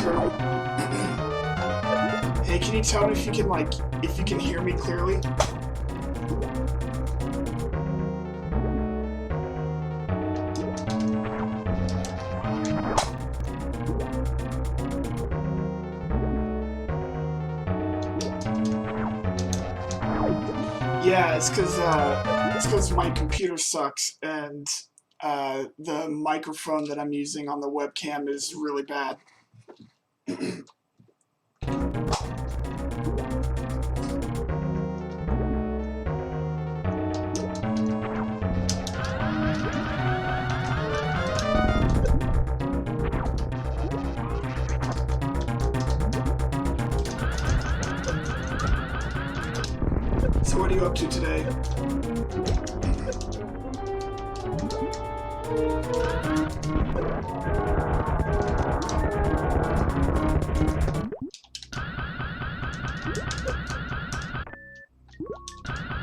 Turtle. Hey, can you tell me if you can hear me clearly? Yeah, it's because my computer sucks and the microphone that I'm using on the webcam is really bad. So what are you up to today?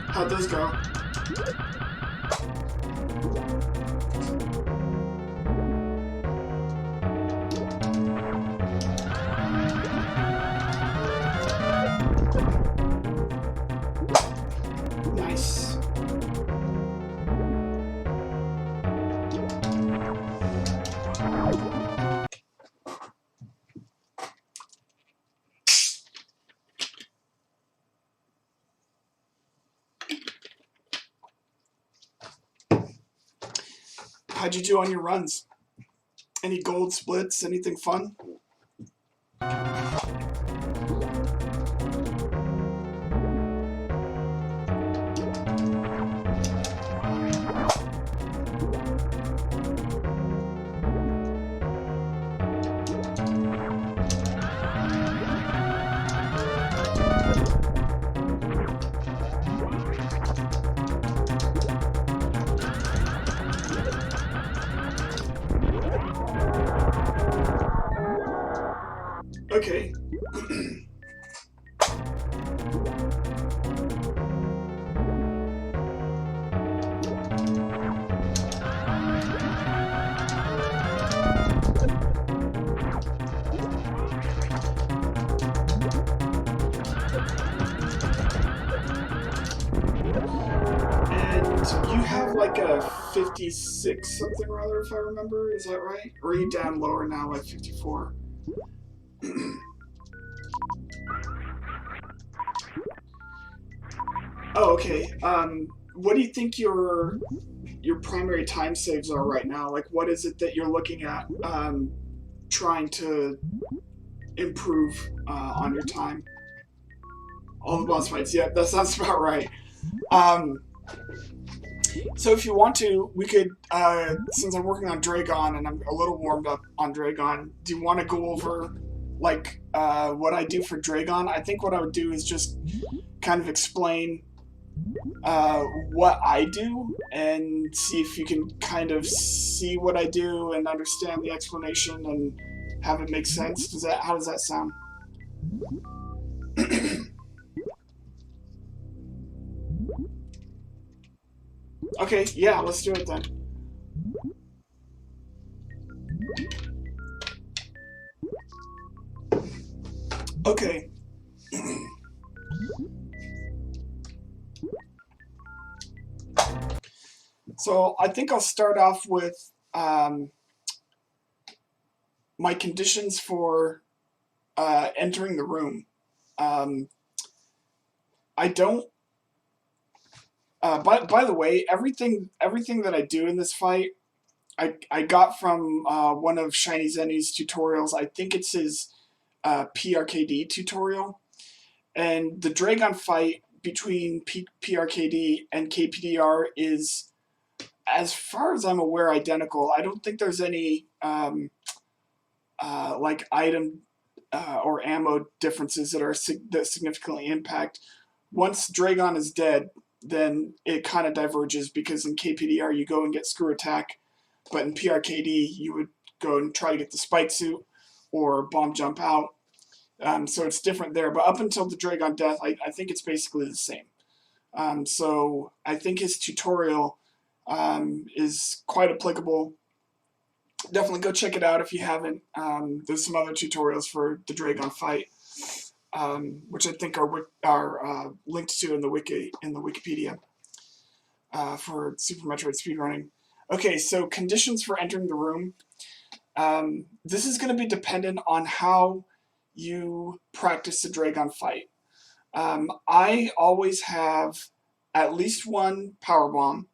How'd those go? Nice. How'd you do on your runs? Any gold splits? Anything fun? Okay. And you have like a 56 something or other, if I remember, is that right? Or are you down lower now, like 54? Oh, okay. What do you think your primary time saves are right now? Like, what is it that you're looking at trying to improve on your time? All the boss fights. Yeah, that sounds about right. So if you want to, we could, since I'm working on Draygon and I'm a little warmed up on Draygon, do you want to go over, like, what I do for Draygon? I think what I would do is just kind of explain what I do and see if you can kind of see what I do and understand the explanation and have it make sense. How does that sound? Okay, yeah, let's do it then. Okay. So I think I'll start off with my conditions for entering the room. I don't. By the way, everything that I do in this fight, I got from one of Shiny Zenny's tutorials. I think it's his PRKD tutorial, and the Draygon fight between PRKD and KPDR is, as far as I'm aware, identical. I don't think there's any like item or ammo differences that significantly impact. Once Draygon is dead, then it kind of diverges, because in KPDR you go and get screw attack, but in PRKD you would go and try to get the spike suit or bomb jump out. So it's different there, but up until the Draygon death, I think it's basically the same. So I think his tutorial is quite applicable. definitely go check it out if you haven't. There's some other tutorials for the Draygon fight, which I think are linked to in the Wikipedia for Super Metroid speedrunning. Okay, so conditions for entering the room. This is going to be dependent on how you practice the Draygon fight. I always have at least one power bomb,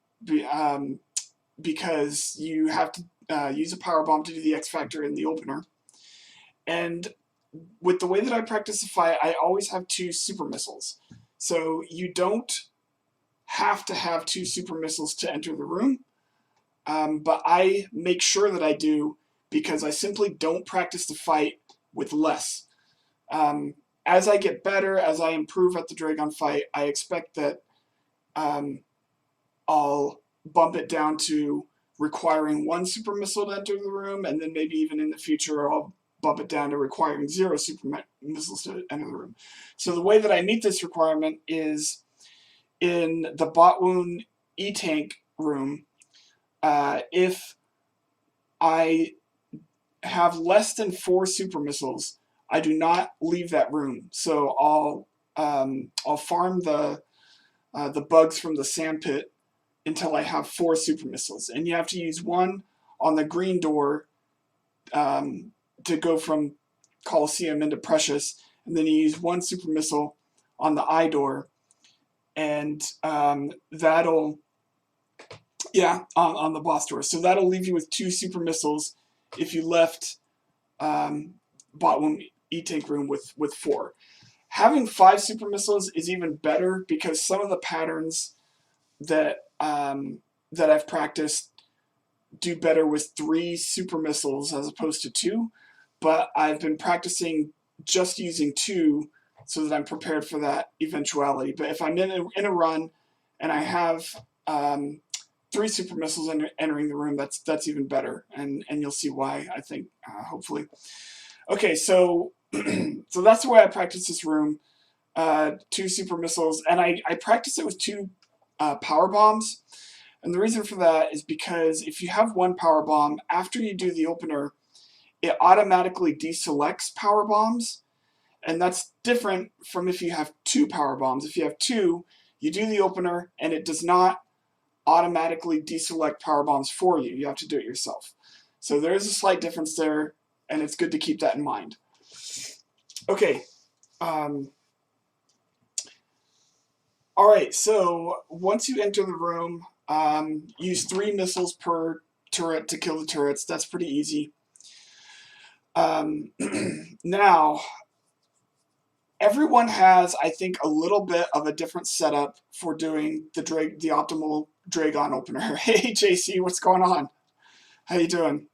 because you have to use a power bomb to do the X Factor in the opener. And with the way that I practice the fight, I always have 2 super missiles. So you don't have to have 2 super missiles to enter the room, but I make sure that I do because I simply don't practice the fight with less. As I get better, as I improve at the Draygon fight, I expect that I'll bump it down to requiring 1 super missile to enter the room, and then maybe even in the future I'll bump it down to requiring 0 super missiles to enter the room. So the way that I meet this requirement is in the Botwoon E-Tank room. If I have less than 4 super missiles, I do not leave that room. So I'll farm the bugs from the sand pit until I have 4 super missiles, and you have to use 1 on the green door to go from Coliseum into Precious, and then you use 1 super missile on the I door, and that'll, yeah, on the boss door. So that'll leave you with 2 super missiles if you left Botwoon E-Tank room with 4. Having 5 super missiles is even better because some of the patterns that I've practiced do better with 3 super missiles as opposed to 2, but I've been practicing just using 2 so that I'm prepared for that eventuality. But if I'm in a run and I have 3 super missiles entering the room, that's even better, and you'll see why, I think, hopefully. Okay, so so that's the way I practice this room. 2 super missiles, and I practice it with 2 power bombs. And the reason for that is because if you have 1 power bomb, after you do the opener, it automatically deselects power bombs. And that's different from if you have 2 power bombs. If you have 2, you do the opener, and it does not automatically deselect power bombs for you. You have to do it yourself. So there is a slight difference there, and it's good to keep that in mind. Okay. All right, so once you enter the room, use 3 missiles per turret to kill the turrets. That's pretty easy. Now, everyone has, I think, a little bit of a different setup for doing the optimal Draygon opener. Hey, JC, what's going on? How you doing?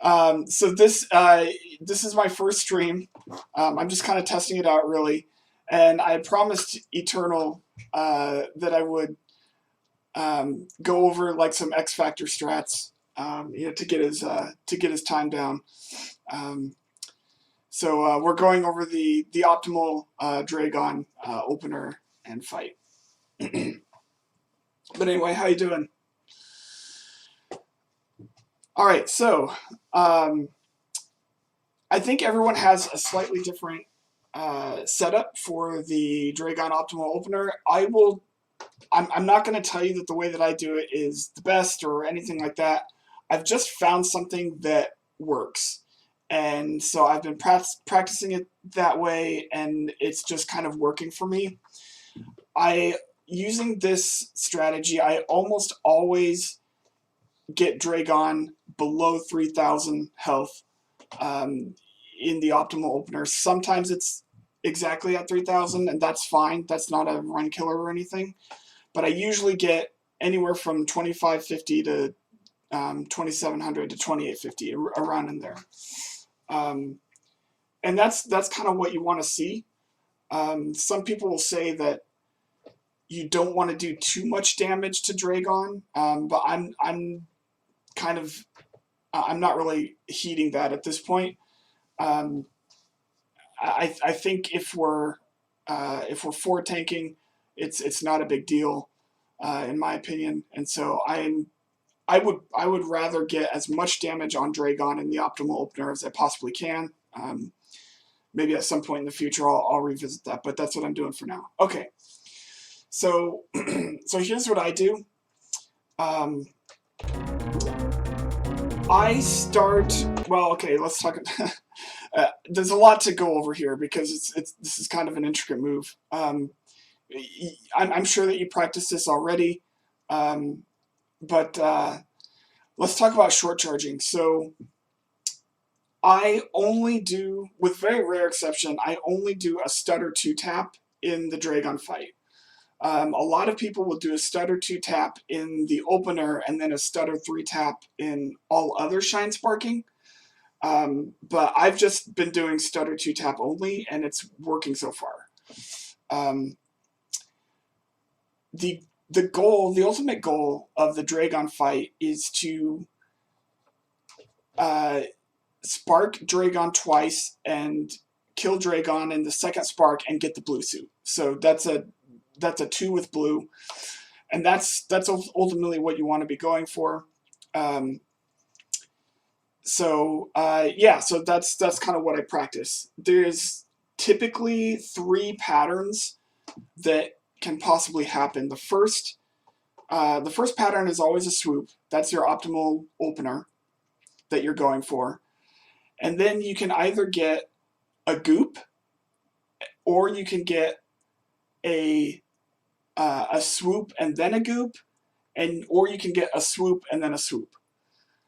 So this is my first stream. I'm just kind of testing it out, really. And I promised Eternal that I would go over like some X Factor strats, to get his time down. So we're going over the optimal Draygon opener and fight. But anyway, how you doing? All right, so I think everyone has a slightly different setup for the Draygon optimal opener. I'm not going to tell you that the way that I do it is the best or anything like that. I've just found something that works. And so I've been practicing it that way, and it's just kind of working for me. Using this strategy, I almost always get Draygon below 3,000 health in the optimal opener. Sometimes it's exactly at 3,000, and that's fine. That's not a run killer or anything. But I usually get anywhere from 2,550 to 2,700 to 2,850, around in there. And that's kind of what you want to see. Some people will say that you don't want to do too much damage to Draygon, but I'm kind of I'm not really heeding that at this point. I think if we're forward tanking, it's not a big deal, in my opinion, and so I'm I would rather get as much damage on Draygon in the optimal opener as I possibly can. Maybe at some point in the future I'll revisit that, but that's what I'm doing for now. Okay, so so here's what I do. I start, well, okay, let's talk. There's a lot to go over here because this is kind of an intricate move. I'm sure that you practice this already, but let's talk about short charging. So I only do, with very rare exception, I only do a stutter 2-tap in the Draygon fight. A lot of people will do a stutter 2-tap in the opener and then a stutter 3-tap in all other shine sparking. But I've just been doing stutter 2-tap only, and it's working so far. The ultimate goal of the Draygon fight is to spark Draygon twice and kill Draygon in the second spark and get the blue suit. So that's a 2 with blue, and that's ultimately what you want to be going for. So that's kind of what I practice. There's typically 3 patterns that can possibly happen. The first pattern is always a swoop. That's your optimal opener that you're going for, and then you can either get a goop, or you can get a swoop and then a goop, or you can get a swoop and then a swoop.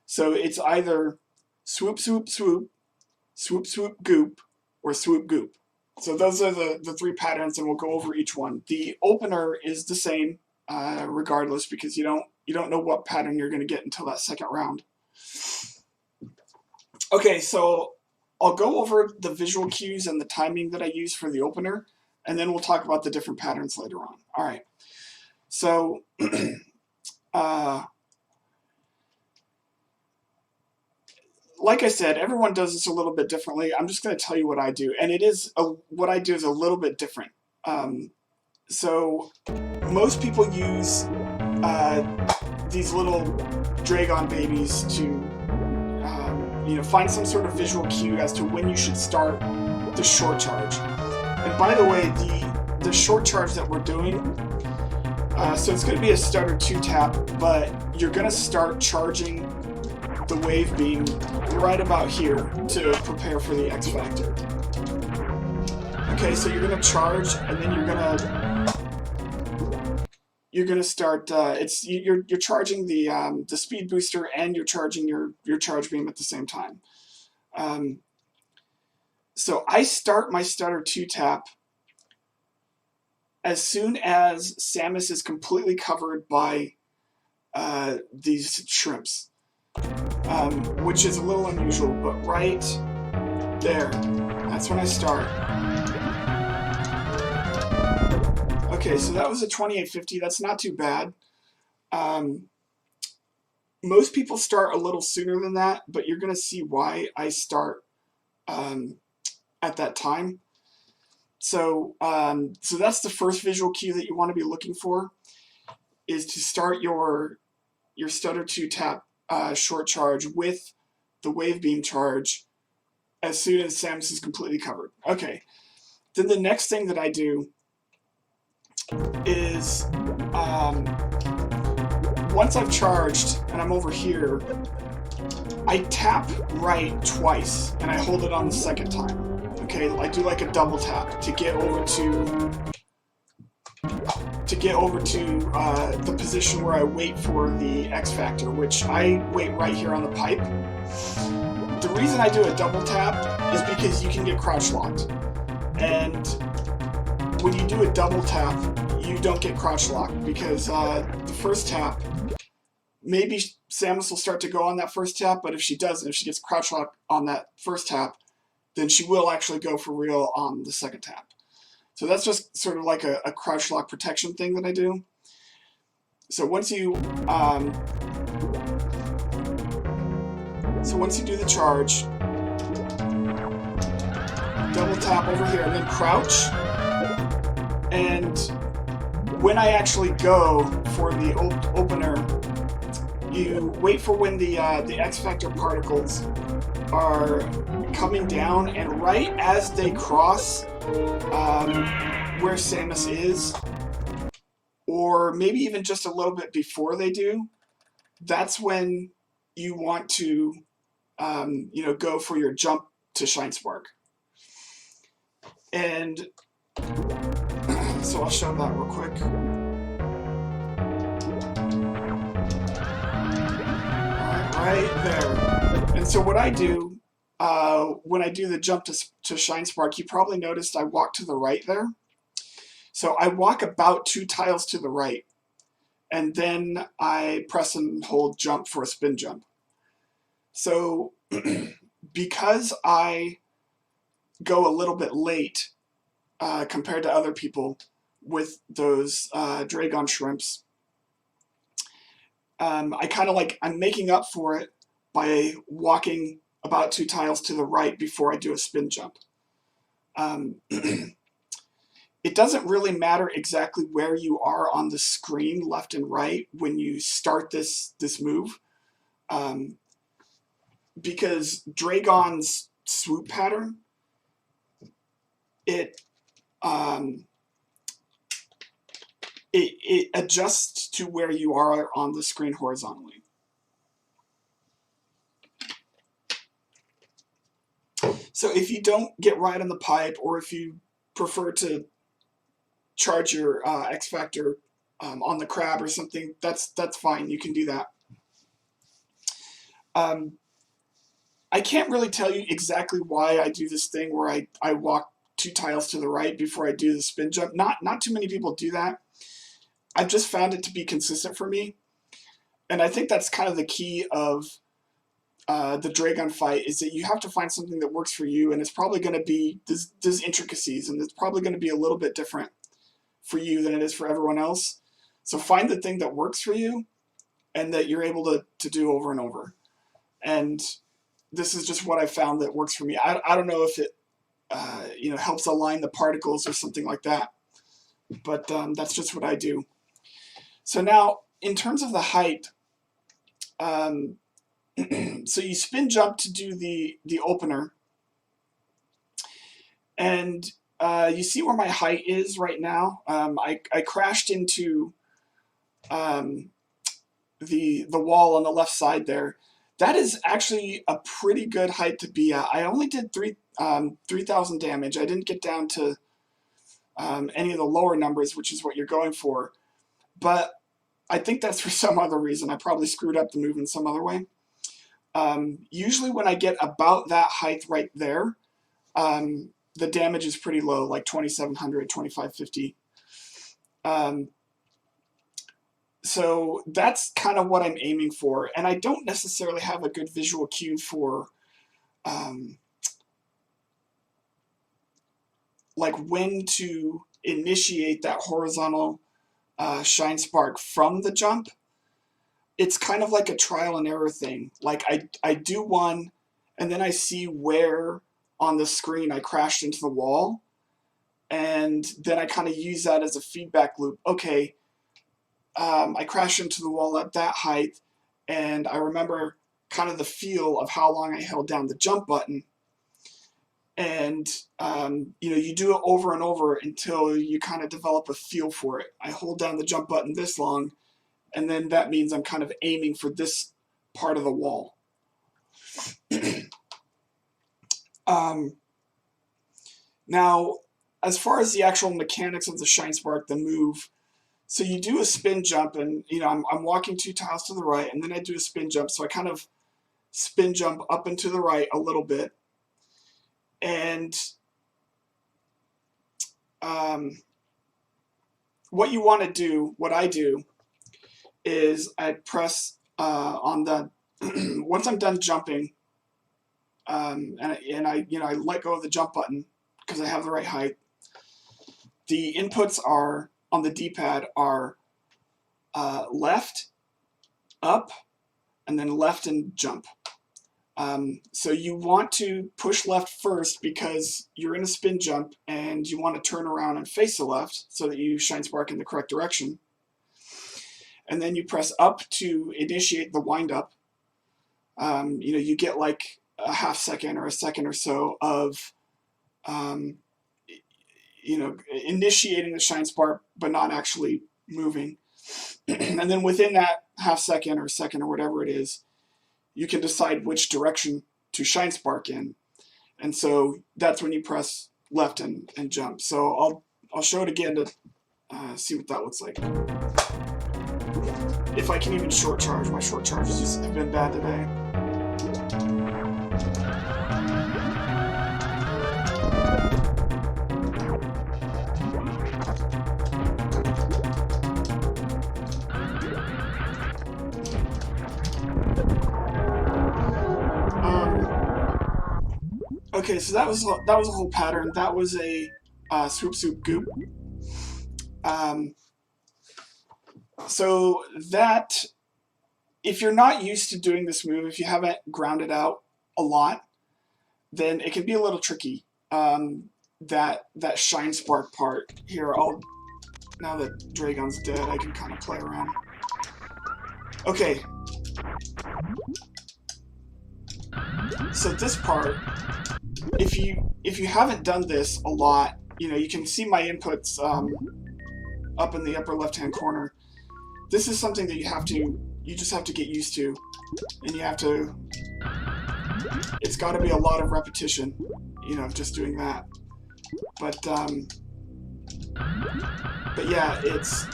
So it's either swoop, swoop, swoop, swoop, swoop, goop, or swoop, goop. So those are the 3 patterns, and we'll go over each one. The opener is the same regardless, because you don't know what pattern you're going to get until that second round. Okay, so I'll go over the visual cues and the timing that I use for the opener, and then we'll talk about the different patterns later on. All right. So, like I said, everyone does this a little bit differently. I'm just going to tell you what I do, and what I do is a little bit different. So, most people use these little Draygon babies to find some sort of visual cue as to when you should start the short charge. And by the way, the short charge that we're doing, so it's going to be a stutter 2-tap, but you're going to start charging the wave beam right about here to prepare for the X Factor. Okay, so you're going to charge, and then you're going to start. You're charging the speed booster, and you're charging your charge beam at the same time. So I start my stutter 2-tap as soon as Samus is completely covered by these shrimps, which is a little unusual, but right there, that's when I start. Okay, so that was a 2850. That's not too bad. Most people start a little sooner than that, but you're going to see why I start at that time. So that's the first visual cue that you want to be looking for, is to start your stutter 2-tap short charge with the wave beam charge as soon as Samus is completely covered. Okay, then the next thing that I do is once I've charged and I'm over here, I tap right twice and I hold it on the second time. Okay, I do like a double tap to get over to the position where I wait for the X Factor, which I wait right here on the pipe. The reason I do a double tap is because you can get crouch locked, and when you do a double tap, you don't get crouch locked, because the first tap, maybe Samus will start to go on that first tap, but if she doesn't, if she gets crouch locked on that first tap, then she will actually go for real on the second tap. So that's just sort of like a crouch lock protection thing that I do. So once you do the charge, double tap over here and then crouch. And when I actually go for the opener, you wait for when the X Factor particles are coming down, and right as they cross where Samus is, or maybe even just a little bit before they do, that's when you want to you know, go for your jump to Shine Spark. And so I'll show that real quick. Right there. And so what I do when I do the jump to Shine Spark, you probably noticed I walk to the right there. So I walk about 2 tiles to the right, and then I press and hold jump for a spin jump. So because I go a little bit late compared to other people with those Draygon shrimps, I kind of like, I'm making up for it by walking about 2 tiles to the right before I do a spin jump. It doesn't really matter exactly where you are on the screen, left and right, when you start this move, because Draygon's swoop pattern, it adjusts to where you are on the screen horizontally. So if you don't get right on the pipe, or if you prefer to charge your X Factor on the crab or something, that's fine. You can do that. I can't really tell you exactly why I do this thing where I walk 2 tiles to the right before I do the spin jump. Not too many people do that. I've just found it to be consistent for me. And I think that's kind of the key of the Draygon fight, is that you have to find something that works for you, and it's probably going to be, there's intricacies, and it's probably going to be a little bit different for you than it is for everyone else. So find the thing that works for you and that you're able to do over and over. And this is just what I found that works for me. I don't know if it you know, helps align the particles or something like that, but that's just what I do. So now, in terms of the height, so you spin jump to do the opener, and you see where my height is right now. I crashed into the wall on the left side there. That is actually a pretty good height to be at. I only did 3,000 damage. I didn't get down to any of the lower numbers, which is what you're going for. But I think that's for some other reason. I probably screwed up the move in some other way. Usually when I get about that height right there, the damage is pretty low, like 2,700, 2,550. So that's kind of what I'm aiming for. And I don't necessarily have a good visual cue for like when to initiate that horizontal Shine Spark from the jump. It's kind of like a trial and error thing. Like I do one, and then I see where on the screen I crashed into the wall, and then I kind of use that as a feedback loop. Okay, I crashed into the wall at that height, and I remember kind of the feel of how long I held down the jump button. And you know, you do it over and over until you kind of develop a feel for it. I hold down the jump button this long, and then that means I'm kind of aiming for this part of the wall. Now, as far as the actual mechanics of the Shine Spark, the move, so you do a spin jump, and you know, I'm walking 2 tiles to the right, and then I do a spin jump. So I kind of spin jump up and to the right a little bit, and what you want to do, what I do, is I press on the once I'm done jumping, and I you know, I let go of the jump button because I have the right height. The inputs are on the D-pad are left, up, and then left and jump. So you want to push left first because you're in a spin jump and you want to turn around and face the left so that you Shine Spark in the correct direction. and then you press up to initiate the wind up. You know, you get like a half second or a second or so of, you know, initiating the shine spark, but not actually moving. And then within that half second or second or whatever it is, you can decide which direction to shine spark in. And so that's when you press left and jump. So I'll show it again to see what that looks like. If I can even short charge. My short charges just have been bad today. Okay, so that was a whole pattern. That was a swoop swoop goop. So that, if you're not used to doing this move, if you haven't grounded out a lot, then it can be a little tricky. That shine spark part here. Now that Draygon's dead, I can kind of play around. Okay. So this part, if you haven't done this a lot, you know, you can see my inputs up in the upper left-hand corner. This is something that you just have to get used to, and you have to. It's got to be a lot of repetition, you know, just doing that. But yeah, it's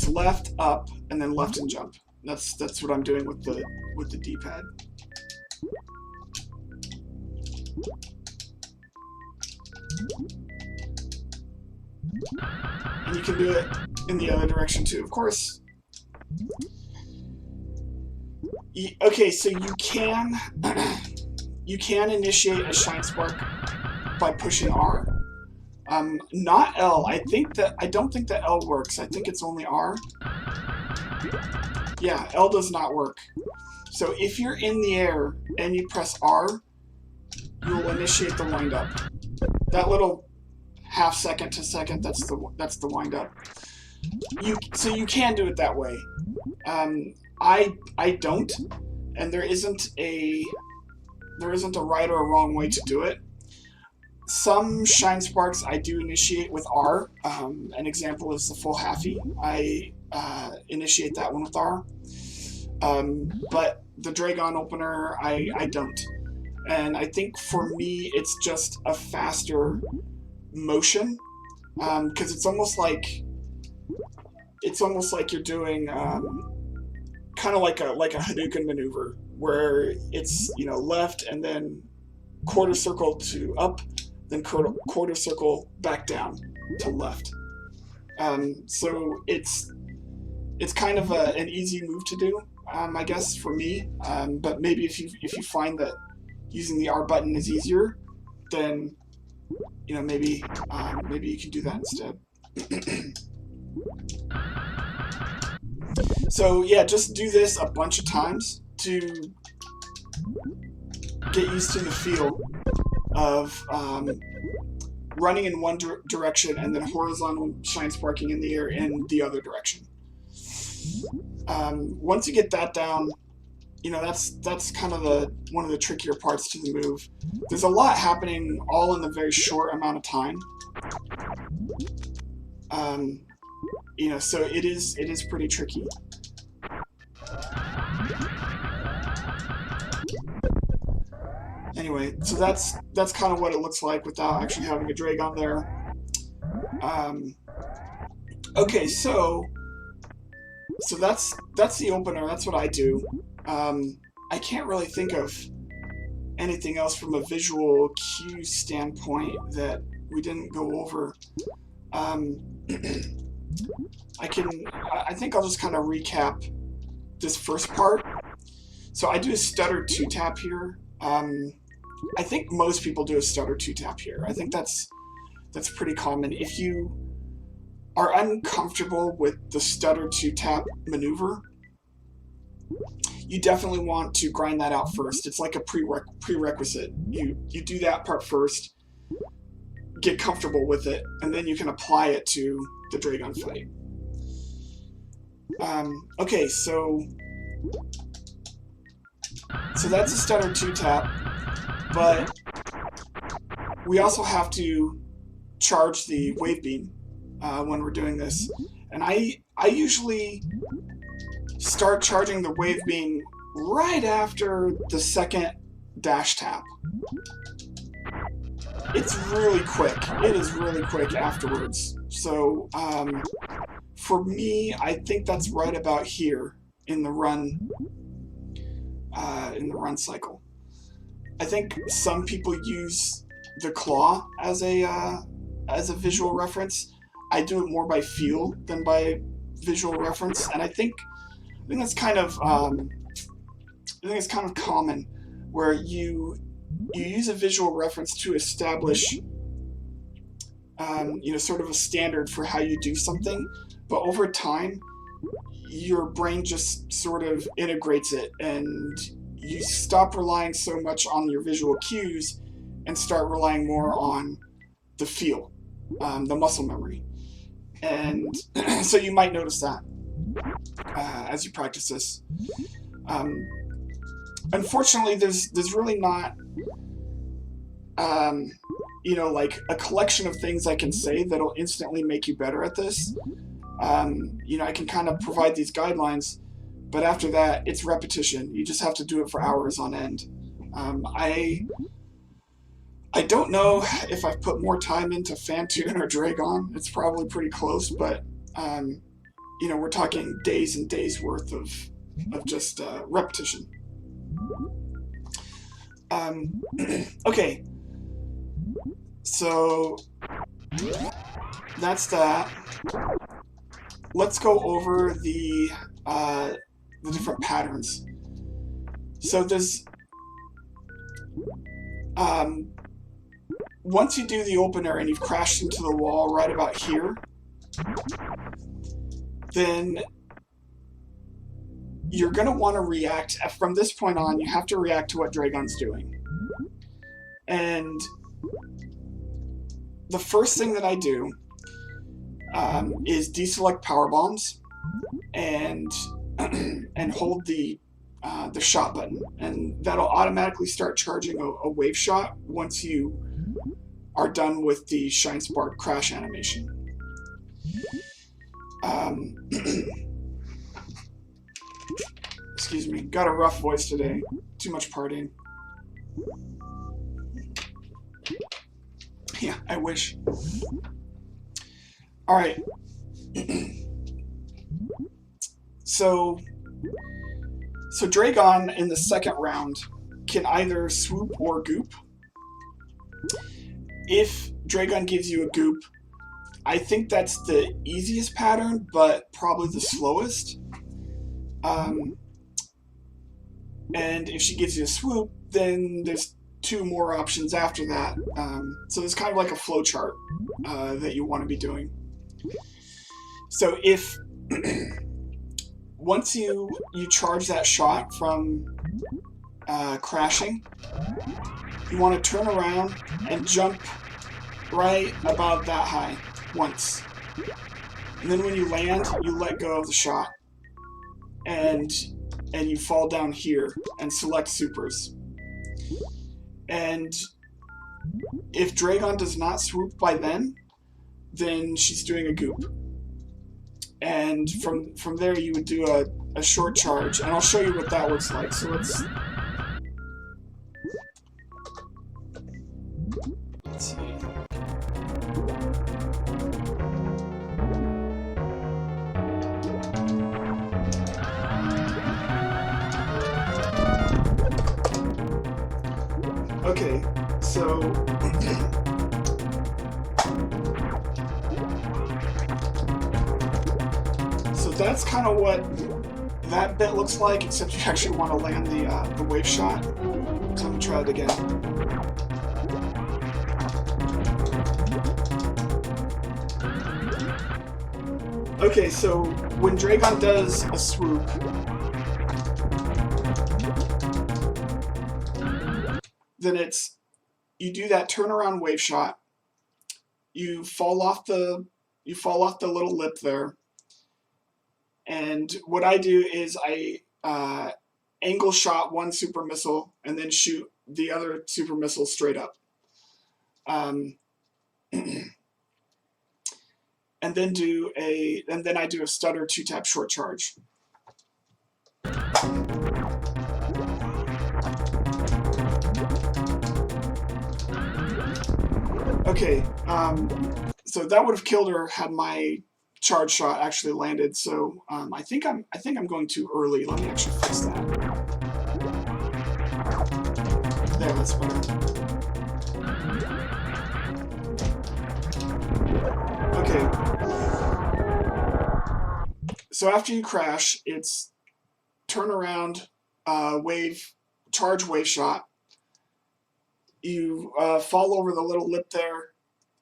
left, up, and then left and jump. That's what I'm doing with the D-pad. And you can do it in the other direction too, of course. Okay, so you can initiate a shine spark by pushing R. Not L. I don't think that L works. I think it's only R. Yeah, L does not work. So if you're in the air and you press R, you'll initiate the wind up. That little half second to second, that's the wind up. So you can do it that way. I don't, and there isn't a right or a wrong way to do it. Some shine sparks I do initiate with R. An example is the full halfie. I initiate that one with R. But the Draygon opener, I don't. And I think for me, it's just a faster motion, because it's almost like you're doing kind of like a Hadouken maneuver, where it's, you know, left and then quarter circle to up, then quarter circle back down to left. So it's kind of an easy move to do, I guess, for me. But maybe if you find that using the R button is easier, then, you know, maybe you can do that instead. So yeah, just do this a bunch of times to get used to the feel of running in one direction and then horizontal shine sparking in the air in the other direction. Once you get that down, you know, that's kind of one of the trickier parts to the move. There's a lot happening all in a very short amount of time. You know, so it is pretty tricky. Anyway, so that's kind of what it looks like without actually having a Draygon there. Okay, so that's the opener. That's what I do. I can't really think of anything else from a visual cue standpoint that we didn't go over. I think I'll just kind of recap this first part. So I do a stutter 2-tap here. I think most people do a stutter 2-tap here. I think that's pretty common. If you are uncomfortable with the stutter 2-tap maneuver, you definitely want to grind that out first. It's like a prerequisite. You do that part first, get comfortable with it, and then you can apply it to the Draygon fight. Okay, so that's a stutter 2-tap, but we also have to charge the wave beam when we're doing this. And I usually start charging the wave beam right after the second dash tap. It's really quick. It is really quick afterwards. So for me, I think that's right about here in the run cycle. I think some people use the claw as a visual reference. I do it more by feel than by visual reference, and I think that's kind of common, where you use a visual reference to establish sort of a standard for how you do something, but over time your brain just sort of integrates it, and you stop relying so much on your visual cues and start relying more on the feel, the muscle memory. And so you might notice that as you practice this. Unfortunately, there's really not like a collection of things I can say that'll instantly make you better at this. I can kind of provide these guidelines, but after that, it's repetition. You just have to do it for hours on end. I don't know if I've put more time into Phantoon or Draygon. It's probably pretty close, but we're talking days and days worth of just repetition. Okay, so that's that. Let's go over the different patterns. So there's once you do the opener and you've crashed into the wall right about here, then you're going to want to react. From this point on, you have to react to what Draygon's doing. And the first thing that I do is deselect power bombs and hold the shot button, and that'll automatically start charging a wave shot once you are done with the Shine Spark crash animation. Excuse me, got a rough voice today. Too much partying. Yeah, I wish. All right. So Draygon in the second round can either swoop or goop. If Draygon gives you a goop, I think that's the easiest pattern, but probably the slowest. And if she gives you a swoop, then there's two more options after that. So it's kind of like a flow chart that you want to be doing. So if once you charge that shot from crashing, you want to turn around and jump right about that high once. And then when you land, you let go of the shot. And you fall down here and select supers. And if Draygon does not swoop by then she's doing a goop. And from there you would do a short charge, and I'll show you what that looks like. So let's see. Okay, so that's kind of what that bit looks like, except you actually want to land the wave shot. So I'm gonna try it again. Okay, so when Draygon does a swoop, then you do that turnaround wave shot. You fall off the little lip there, And what I do is I angle shot one super missile and then shoot the other super missile straight up. And then I do a stutter 2-tap short charge. Okay, so that would have killed her had my charge shot actually landed. So I think I'm going too early. Let me actually fix that. There, that's better. Okay. So after you crash, it's turn around, charge wave shot. You fall over the little lip there.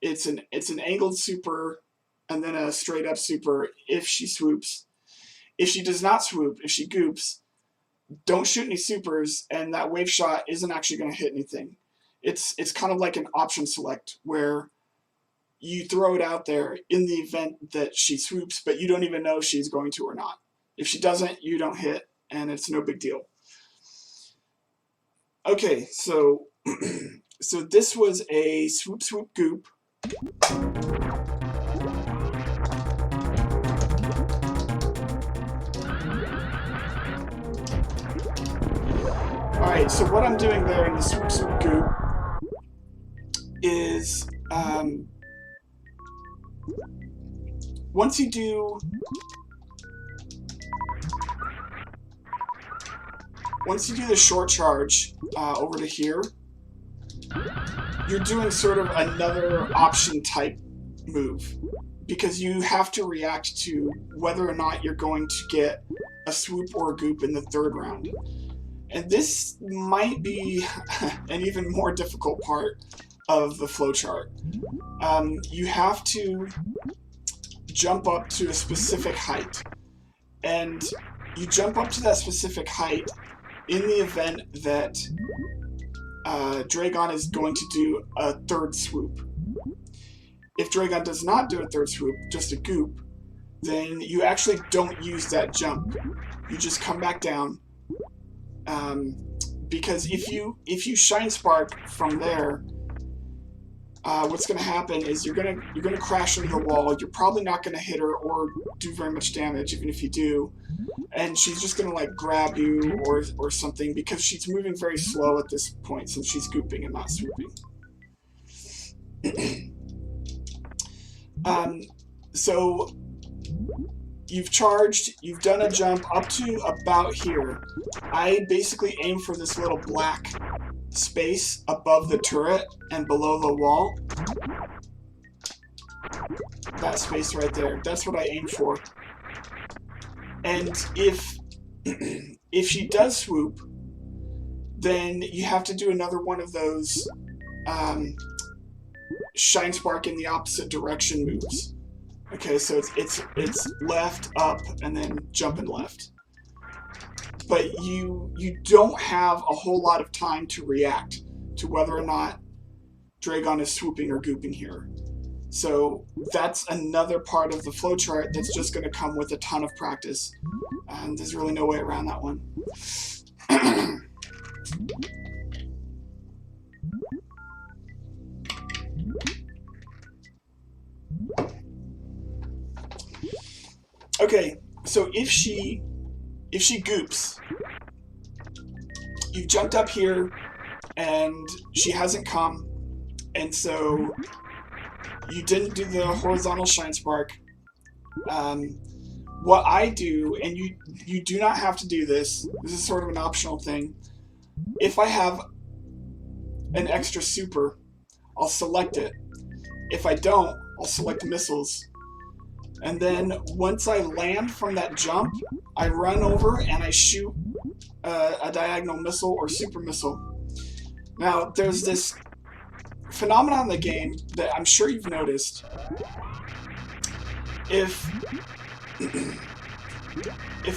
It's an angled super and then a straight up super if she swoops. If she does not swoop, if she goops, don't shoot any supers, and that wave shot isn't actually going to hit anything. It's kind of like an option select where you throw it out there in the event that she swoops, but you don't even know if she's going to or not. If she doesn't, you don't hit, and it's no big deal. Okay, so so this was a swoop swoop goop. Alright, so what I'm doing there in the swoop swoop goop is once you do the short charge over to here, you're doing sort of another option type move because you have to react to whether or not you're going to get a swoop or a goop in the third round. And this might be an even more difficult part of the flowchart. You have to jump up to a specific height, and you jump up to that specific height in the event that Draygon is going to do a third swoop. If Draygon does not do a third swoop, just a goop, then you actually don't use that jump. You just come back down, because if you shine spark from there, what's going to happen is you're gonna crash into the wall. You're probably not going to hit her or do very much damage, even if you do. And she's just going to like grab you or something because she's moving very slow at this point since she's gooping and not swooping. So you've charged, you've done a jump up to about here. I basically aim for this little black space above the turret and below the wall. That space right there, that's what I aim for. And if she does swoop, then you have to do another one of those shine spark in the opposite direction moves. Okay, so it's left, up, and then jump and left. But you don't have a whole lot of time to react to whether or not Draygon is swooping or gooping here. So that's another part of the flowchart that's just going to come with a ton of practice. And there's really no way around that one. Okay, so if she goops, you've jumped up here and she hasn't come, and so you didn't do the horizontal shine spark. What I do, and you do not have to do this, this is sort of an optional thing. If I have an extra super, I'll select it. If I don't, I'll select missiles. And then once I land from that jump, I run over and I shoot a diagonal missile or super missile. Now, there's this phenomenon in the game that I'm sure you've noticed. If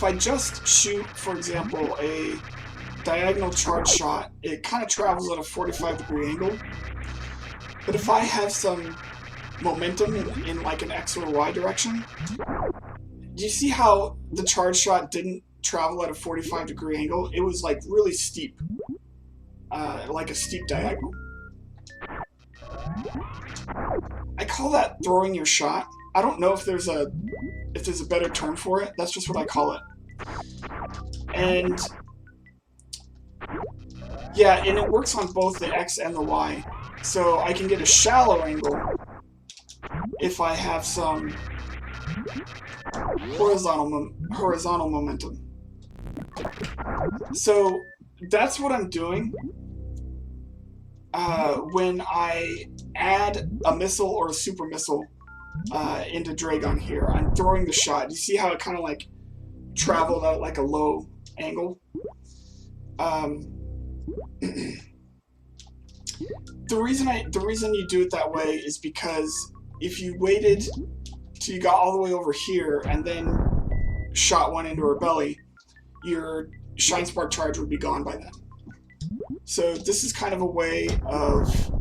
I just shoot, for example, a diagonal charge shot, it kind of travels at a 45-degree angle. But if I have some momentum in like an X or Y direction, do you see how the charge shot didn't travel at a 45-degree angle? It was like really steep, like a steep diagonal. I call that throwing your shot. I don't know if there's a better term for it. That's just what I call it. And yeah, and it works on both the X and the Y. So I can get a shallow angle if I have some horizontal momentum. So that's what I'm doing when I add a missile or a super missile into Draygon here. I'm throwing the shot. You see how it kind of like traveled at like a low angle? The reason you do it that way is because if you waited till you got all the way over here and then shot one into her belly, your Shine Spark charge would be gone by then. So this is kind of a way of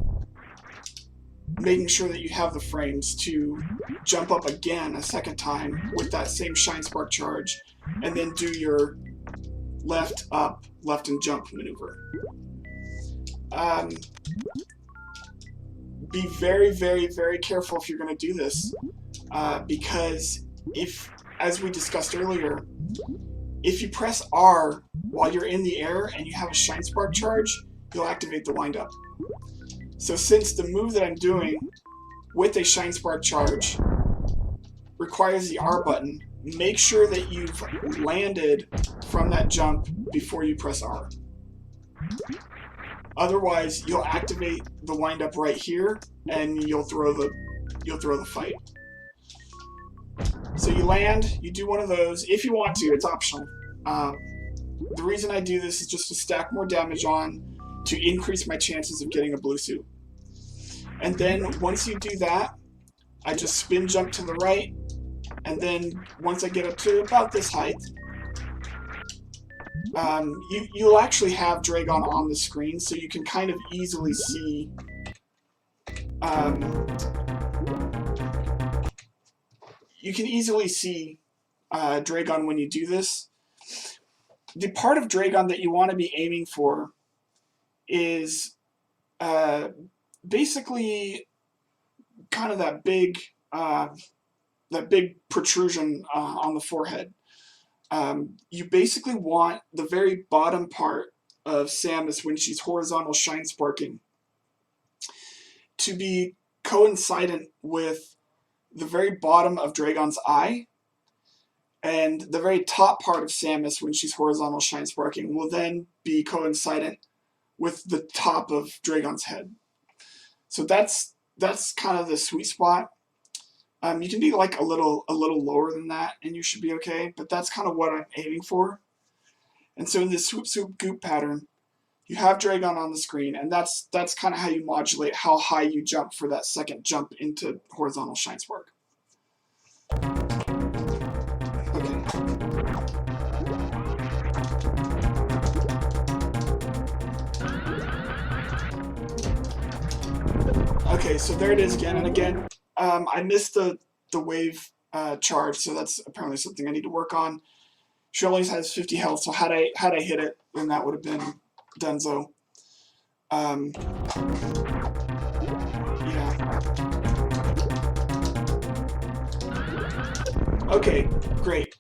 making sure that you have the frames to jump up again a second time with that same Shine Spark charge and then do your left up, left and jump maneuver. Be very, very, very careful if you're going to do this, because if, as we discussed earlier, if you press R while you're in the air and you have a Shine Spark charge, you'll activate the wind-up. So since the move that I'm doing with a Shine Spark charge requires the R button, make sure that you've landed from that jump before you press R. Otherwise, you'll activate the wind-up right here, and you'll throw the fight. So you land, you do one of those. If you want to, it's optional. The reason I do this is just to stack more damage on to increase my chances of getting a blue suit. And then once you do that, I just spin jump to the right, and then once I get up to about this height, you'll actually have Draygon on the screen, so you can kind of easily see Draygon when you do this. The part of Draygon that you want to be aiming for is basically kind of that big protrusion on the forehead. You basically want the very bottom part of Samus when she's horizontal Shine Sparking to be coincident with the very bottom of Draygon's eye, and the very top part of Samus when she's horizontal Shine Sparking will then be coincident with the top of Draygon's head. So that's kind of the sweet spot. You can be like a little lower than that and you should be okay, but that's kind of what I'm aiming for. And so in this swoop swoop goop pattern, you have Draygon on the screen, and that's kind of how you modulate how high you jump for that second jump into horizontal Shine Spark. Okay. Okay, so there it is again and again. I missed the wave charge, so that's apparently something I need to work on. She only has 50 health, so had I hit it, then that would have been Dunzo. Yeah. Okay, great.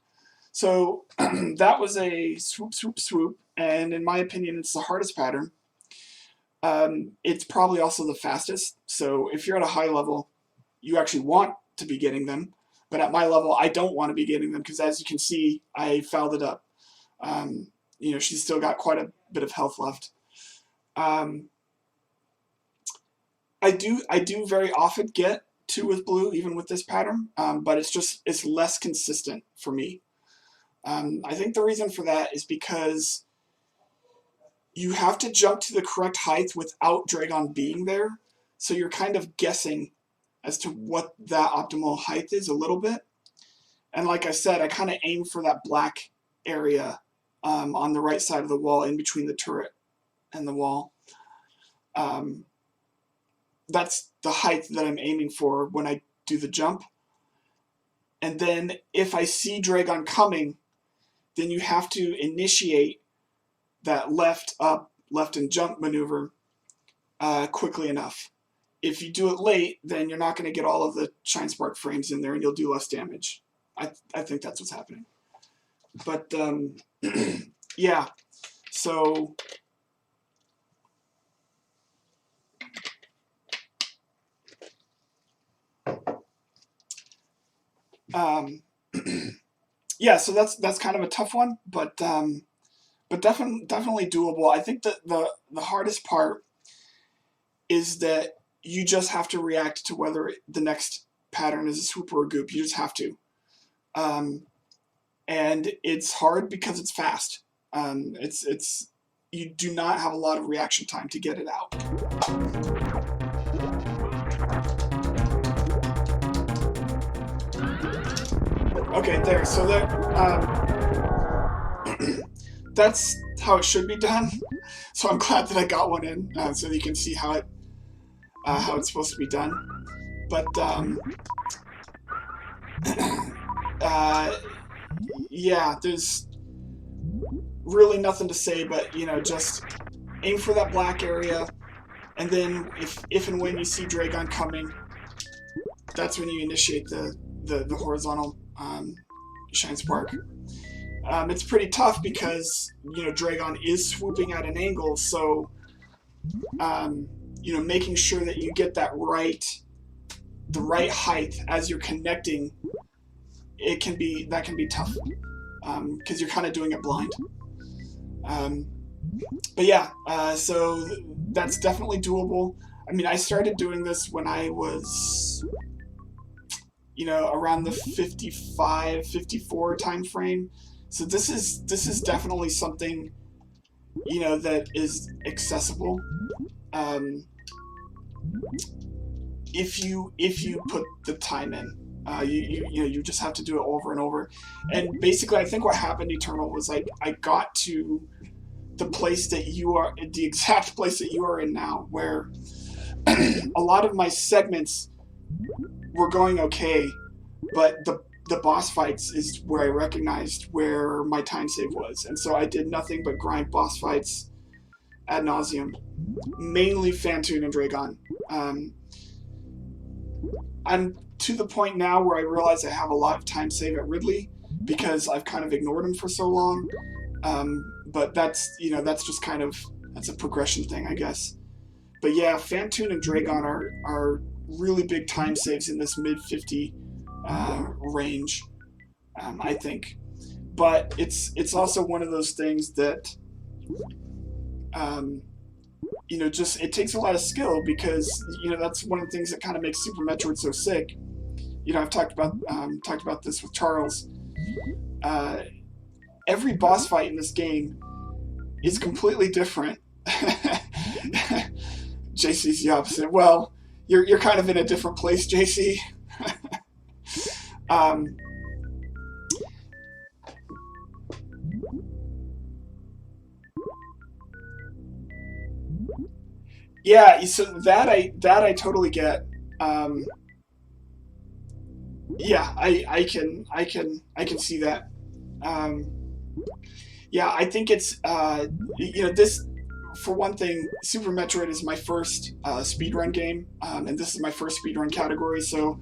So that was a swoop, swoop, swoop, and in my opinion, it's the hardest pattern. It's probably also the fastest, so if you're at a high level, you actually want to be getting them, but at my level, I don't want to be getting them because, as you can see, I fouled it up. You know, she's still got quite a bit of health left. I do very often get 2 with blue, even with this pattern, but it's less consistent for me. I think the reason for that is because you have to jump to the correct height without Draygon being there, so you're kind of guessing as to what that optimal height is a little bit. And like I said, I kind of aim for that black area on the right side of the wall in between the turret and the wall. That's the height that I'm aiming for when I do the jump. And then if I see Draygon coming, then you have to initiate that left up, left and jump maneuver quickly enough. If you do it late, then you're not going to get all of the Shine Spark frames in there and you'll do less damage. I think that's what's happening. But, yeah, so... yeah, so that's kind of a tough one, but definitely doable. I think that the hardest part is that you just have to react to whether the next pattern is a swoop or a goop. You just have to. And it's hard because it's fast. You do not have a lot of reaction time to get it out. Okay, there. So that's how it should be done. So I'm glad that I got one in, so that you can see how it's supposed to be done. But yeah, there's really nothing to say, but just aim for that black area, and then if and when you see Draygon coming, that's when you initiate the horizontal Shine Spark. It's pretty tough because Draygon is swooping at an angle, so making sure that you get the right height as you're connecting, that can be tough because you're kind of doing it blind. But yeah, so that's definitely doable. I mean, I started doing this when I was around the 55, 54 time frame. So this is definitely something that is accessible. If you put the time in, you just have to do it over and over. And basically, I think what happened, Eternal, was I got to the place that the exact place that you are in now, where a lot of my segments were going okay, but the boss fights is where I recognized where my time save was, and so I did nothing but grind boss fights ad nauseum, mainly Phantoon and Draygon. I'm to the point now where I realize I have a lot of time save at Ridley because I've kind of ignored him for so long. But that's just kind of, that's a progression thing, I guess. But yeah, Phantoon and Draygon are really big time saves in this mid 50 range, I think. But it's also one of those things that just it takes a lot of skill, because that's one of the things that kind of makes Super Metroid so sick. I've talked about this with Charles. Every boss fight in this game is completely different. JC's the opposite. Well, you're kind of in a different place, JC. Yeah, so that I totally get. Yeah, I can see that. Yeah, I think it's this, for one thing, Super Metroid is my first speedrun game, and this is my first speedrun category, so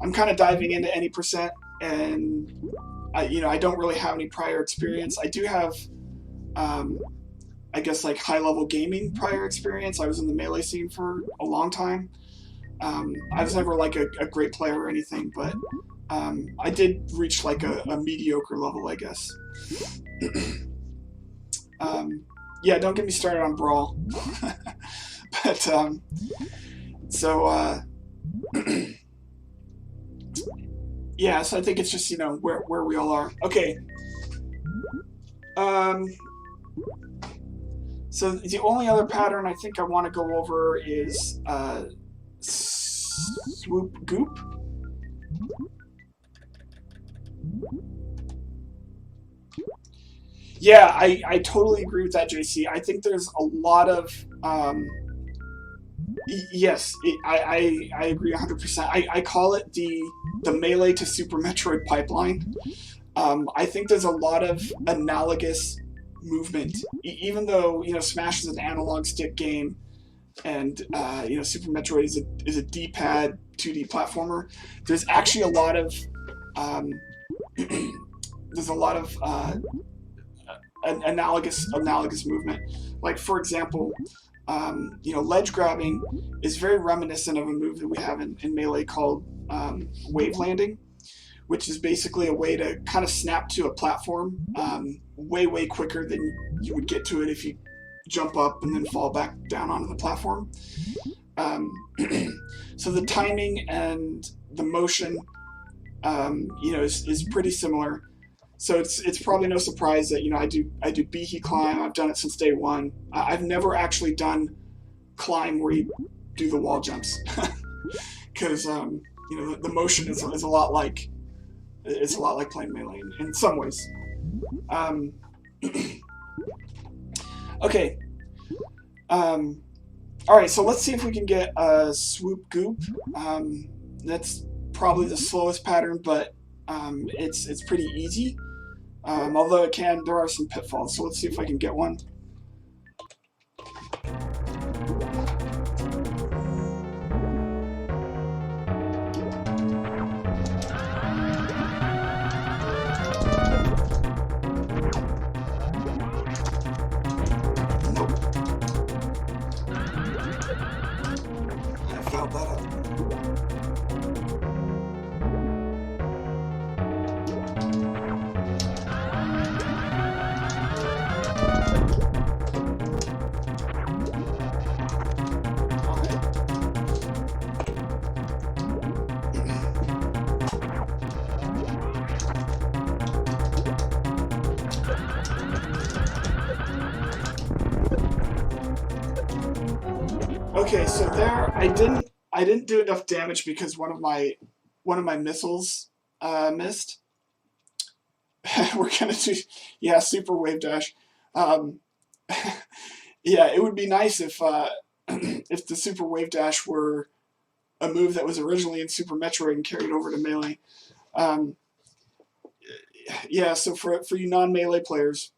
I'm kind of diving into any percent, and I don't really have any prior experience. I do have I guess like high-level gaming prior experience. I was in the Melee scene for a long time. I was never like a great player or anything, but I did reach like a mediocre level, I guess. Yeah, don't get me started on Brawl. But yeah, so I think it's just where we all are. Okay. So the only other pattern I think I want to go over is swoop goop. Yeah, I totally agree with that, JC. I think there's a lot of yes, I agree 100%. I call it the Melee to Super Metroid pipeline. I think there's a lot of analogous movement, even though Smash is an analog stick game, and Super Metroid is a D-pad 2D platformer. There's actually a lot of analogous movement. Like, for example, ledge grabbing is very reminiscent of a move that we have in Melee called wave landing, which is basically a way to kind of snap to a platform way quicker than you would get to it if you jump up and then fall back down onto the platform. So the timing and the motion, is pretty similar. So it's probably no surprise that I do Behe climb. I've done it since day one. I've never actually done climb where you do the wall jumps, because the motion is a lot like playing Melee in some ways. Okay. All right. So let's see if we can get a swoop goop. That's probably the slowest pattern, but it's pretty easy. Although there are some pitfalls. So let's see if I can get one. Okay, so there I didn't do enough damage because one of my missiles missed. We're gonna do super wave dash. Yeah, it would be nice if the super wave dash were a move that was originally in Super Metroid and carried over to Melee. Yeah, so for you non-Melee players,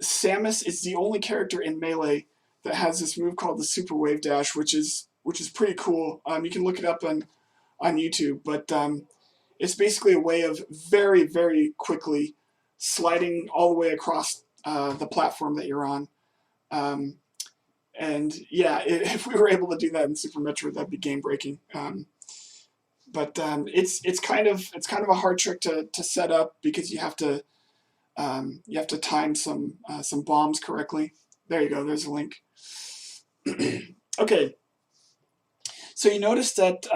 Samus is the only character in Melee that has this move called the Super Wave Dash, which is pretty cool. You can look it up on YouTube, but it's basically a way of very, very quickly sliding all the way across the platform that you're on. And yeah, if we were able to do that in Super Metroid, that'd be game breaking. But it's kind of a hard trick to set up because you have to time some bombs correctly. There you go. There's a link. Okay. So you notice that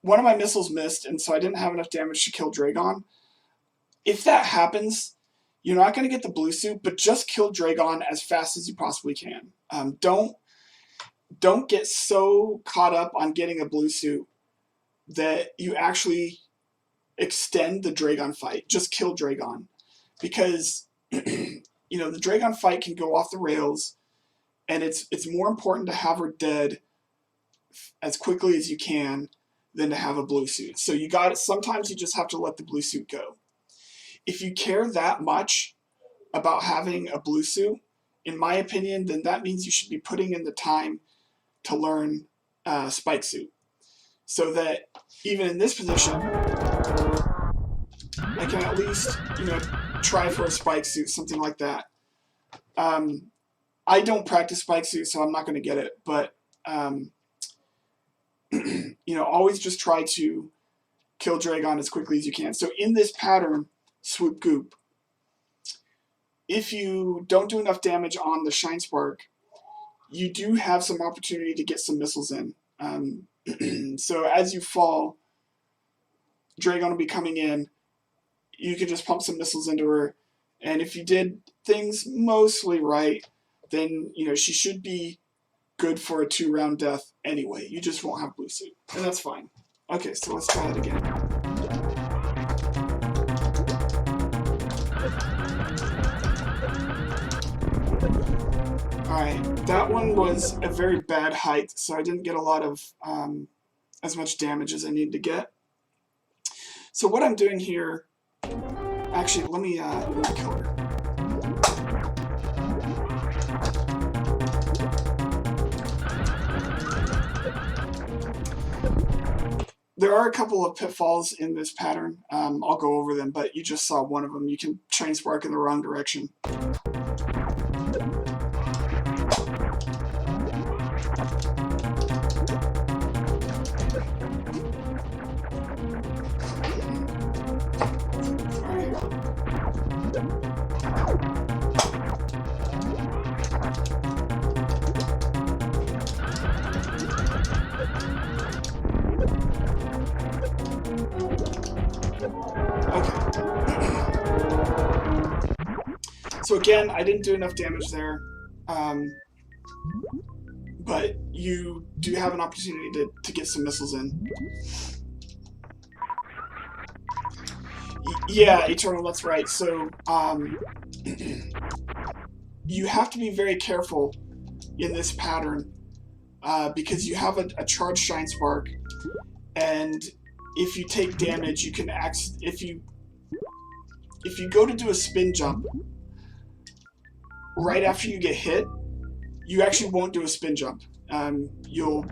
one of my missiles missed, and so I didn't have enough damage to kill Draygon. If that happens, you're not going to get the blue suit, but just kill Draygon as fast as you possibly can. Don't get so caught up on getting a blue suit that you actually extend the Draygon fight. Just kill Draygon, because the Draygon fight can go off the rails, and it's more important to have her dead as quickly as you can than to have a blue suit. So sometimes you just have to let the blue suit go. If you care that much about having a blue suit, in my opinion, then that means you should be putting in the time to learn spike suit, so that even in this position, I can at least try for a spike suit, something like that. I don't practice spike suit, so I'm not going to get it, but always just try to kill Draygon as quickly as you can. So in this pattern, swoop goop, if you don't do enough damage on the Shine Spark, you do have some opportunity to get some missiles in. So as you fall, Draygon will be coming in. You can just pump some missiles into her, and if you did things mostly right, then she should be good for a 2-round death anyway. You just won't have blue suit, and that's fine. Okay, so let's try it again. Alright, that one was a very bad height, so I didn't get a lot of as much damage as I need to get. So what I'm doing here, actually, let me kill her. There are a couple of pitfalls in this pattern. I'll go over them, but you just saw one of them. You can chain spark in the wrong direction. So again, I didn't do enough damage there, but you do have an opportunity to get some missiles in. Yeah, Eternal, that's right. So you have to be very careful in this pattern because you have a charged Shine Spark, and if you take damage, you can if you go to do a spin jump right after you get hit, you actually won't do a spin jump.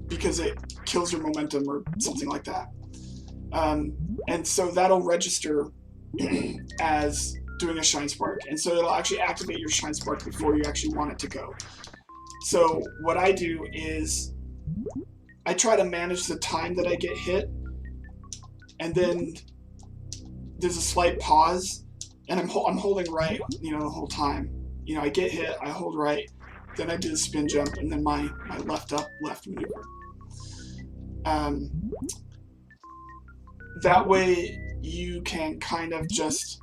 Because it kills your momentum or something like that. And so that'll register as doing a Shine Spark. And so it'll actually activate your Shine Spark before you actually want it to go. So what I do is I try to manage the time that I get hit, and then there's a slight pause, and I'm holding right, the whole time. I get hit, I hold right, then I do the spin jump, and then my left up, left maneuver. That way you can kind of just,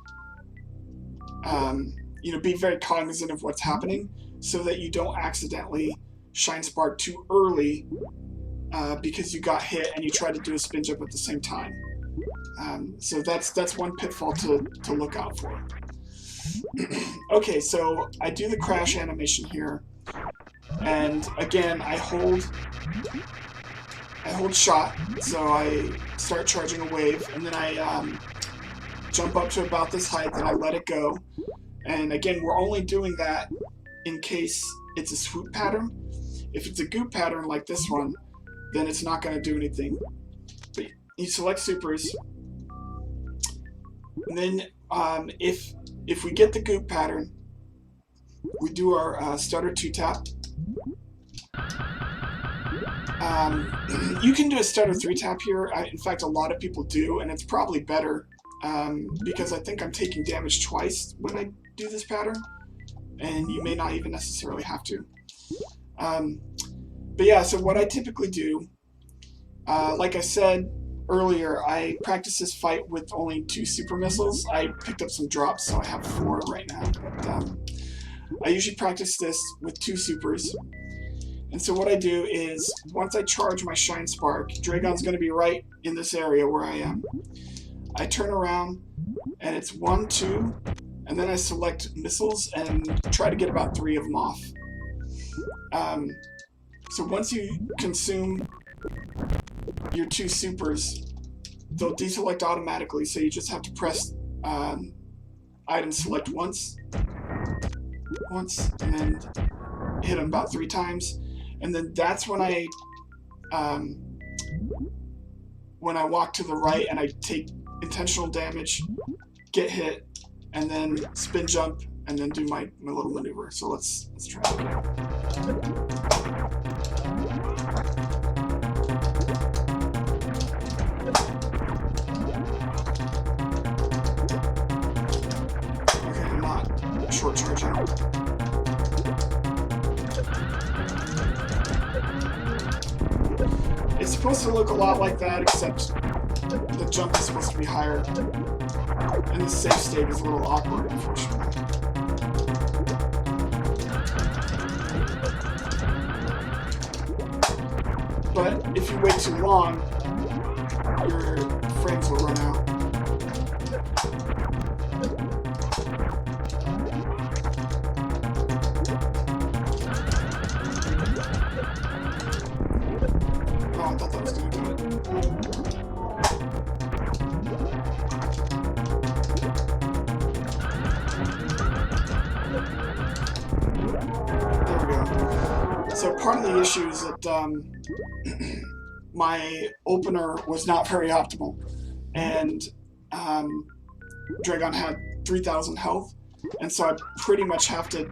be very cognizant of what's happening so that you don't accidentally Shine Spark too early because you got hit and you try to do a spin jump at the same time. So that's one pitfall to look out for. Okay, so I do the crash animation here, and again I hold shot, so I start charging a wave, and then I jump up to about this height, and I let it go. And again, we're only doing that in case it's a swoop pattern. If it's a goop pattern like this one, then it's not going to do anything. But you select supers, and then if we get the goop pattern, we do our stutter 2-tap. You can do a stutter 3-tap here. In fact, a lot of people do, and it's probably better because I think I'm taking damage twice when I do this pattern, and you may not even necessarily have to. But yeah, so what I typically do, like I said earlier, I practice this fight with only 2 super missiles. I picked up some drops, so I have 4 right now. But I usually practice this with 2 supers. And so what I do is, once I charge my Shine Spark, Draygon's going to be right in this area where I am. I turn around, and it's 1, 2, and then I select missiles and try to get about 3 of them off. So once you consume your 2 supers, they'll deselect automatically, so you just have to press item select once, and then hit them about 3 times, and then that's when I walk to the right and I take intentional damage, get hit, and then spin jump, and then do my little maneuver. So let's try it again. Okay, I'm not short charging. It's supposed to look a lot like that, except the jump is supposed to be higher, and the safe state is a little awkward, unfortunately. But if you wait too long, your frames will run out. Oh, I thought that was going to do it. of the issues that my opener was not very optimal, and Draygon had 3,000 health, and so I pretty much have to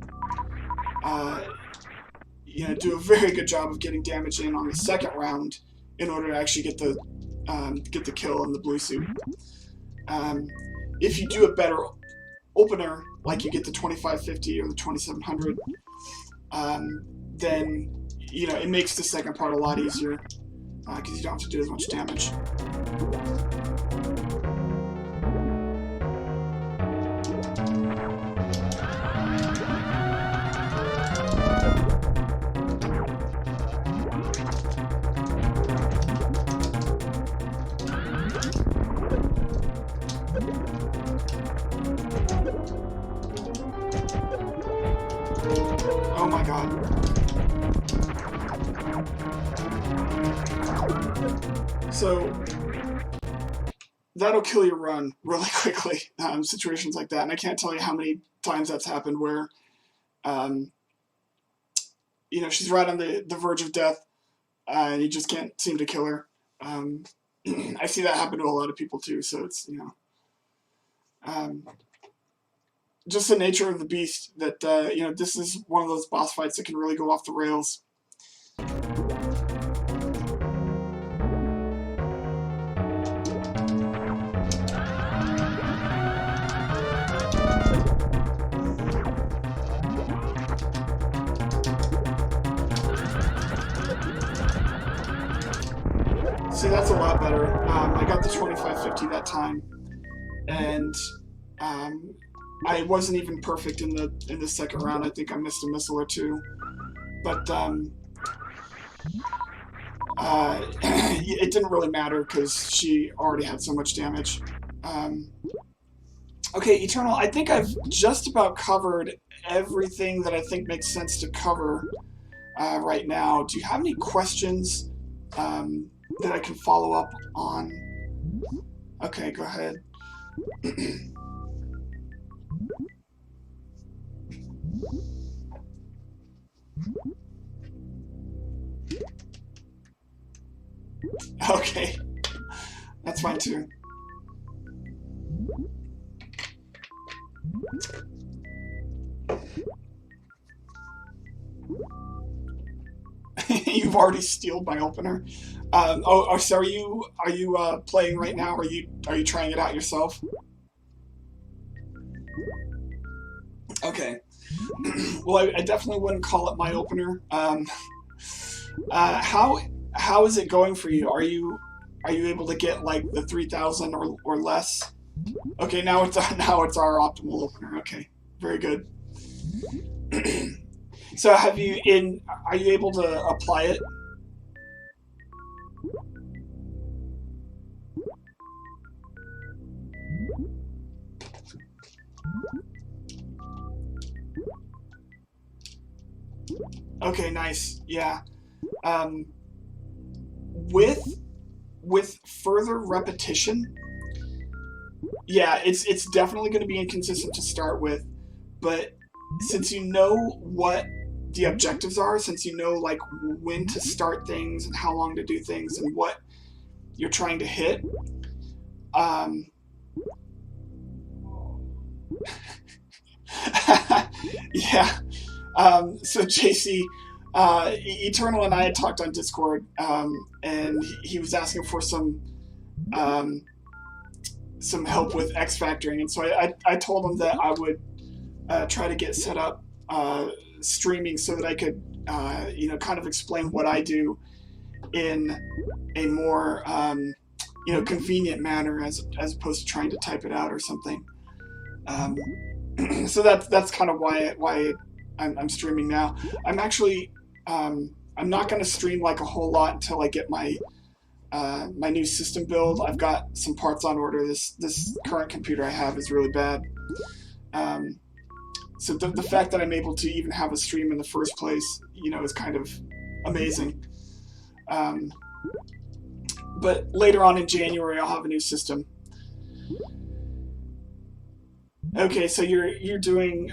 do a very good job of getting damage in on the second round in order to actually get the kill in the blue suit. If you do a better opener, like you get the 2550 or the 2700, then it makes the second part a lot easier because you don't have to do as much damage. Oh my god. So that'll kill your run really quickly, situations like that. And I can't tell you how many times that's happened where, she's right on the verge of death, and you just can't seem to kill her. I see that happen to a lot of people too, so it's, just the nature of the beast that, this is one of those boss fights that can really go off the rails. See, that's a lot better. I got the 2550 that time, and I wasn't even perfect in the second round. I think I missed a missile or two, but it didn't really matter because she already had so much damage. Okay, Eternal, I think I've just about covered everything that I think makes sense to cover right now. Do you have any questions that I can follow up on? Okay, go ahead. Okay, that's fine too. You've already stealed my opener. So are you playing right now? Or are you trying it out yourself? Okay. Well, I definitely wouldn't call it my opener. How is it going for you? Are you able to get like the 3,000 or less? Okay, now it's our optimal opener. Okay, very good. So are you able to apply it? Okay, nice. Yeah. With further repetition, yeah, it's definitely going to be inconsistent to start with, but since you know what the objectives are, since you know like when to start things and how long to do things and what you're trying to hit, yeah. So JC, Eternal and I had talked on Discord, and he was asking for some help with X factoring, and so I told him that I would try to get set up streaming so that I could kind of explain what I do in a more convenient manner as opposed to trying to type it out or something. So that's kind of why I'm streaming now. I'm actually I'm not going to stream like a whole lot until I get my my new system build. I've got some parts on order. This current computer I have is really bad. So the fact that I'm able to even have a stream in the first place, is kind of amazing. But later on in January, I'll have a new system. Okay, so you're doing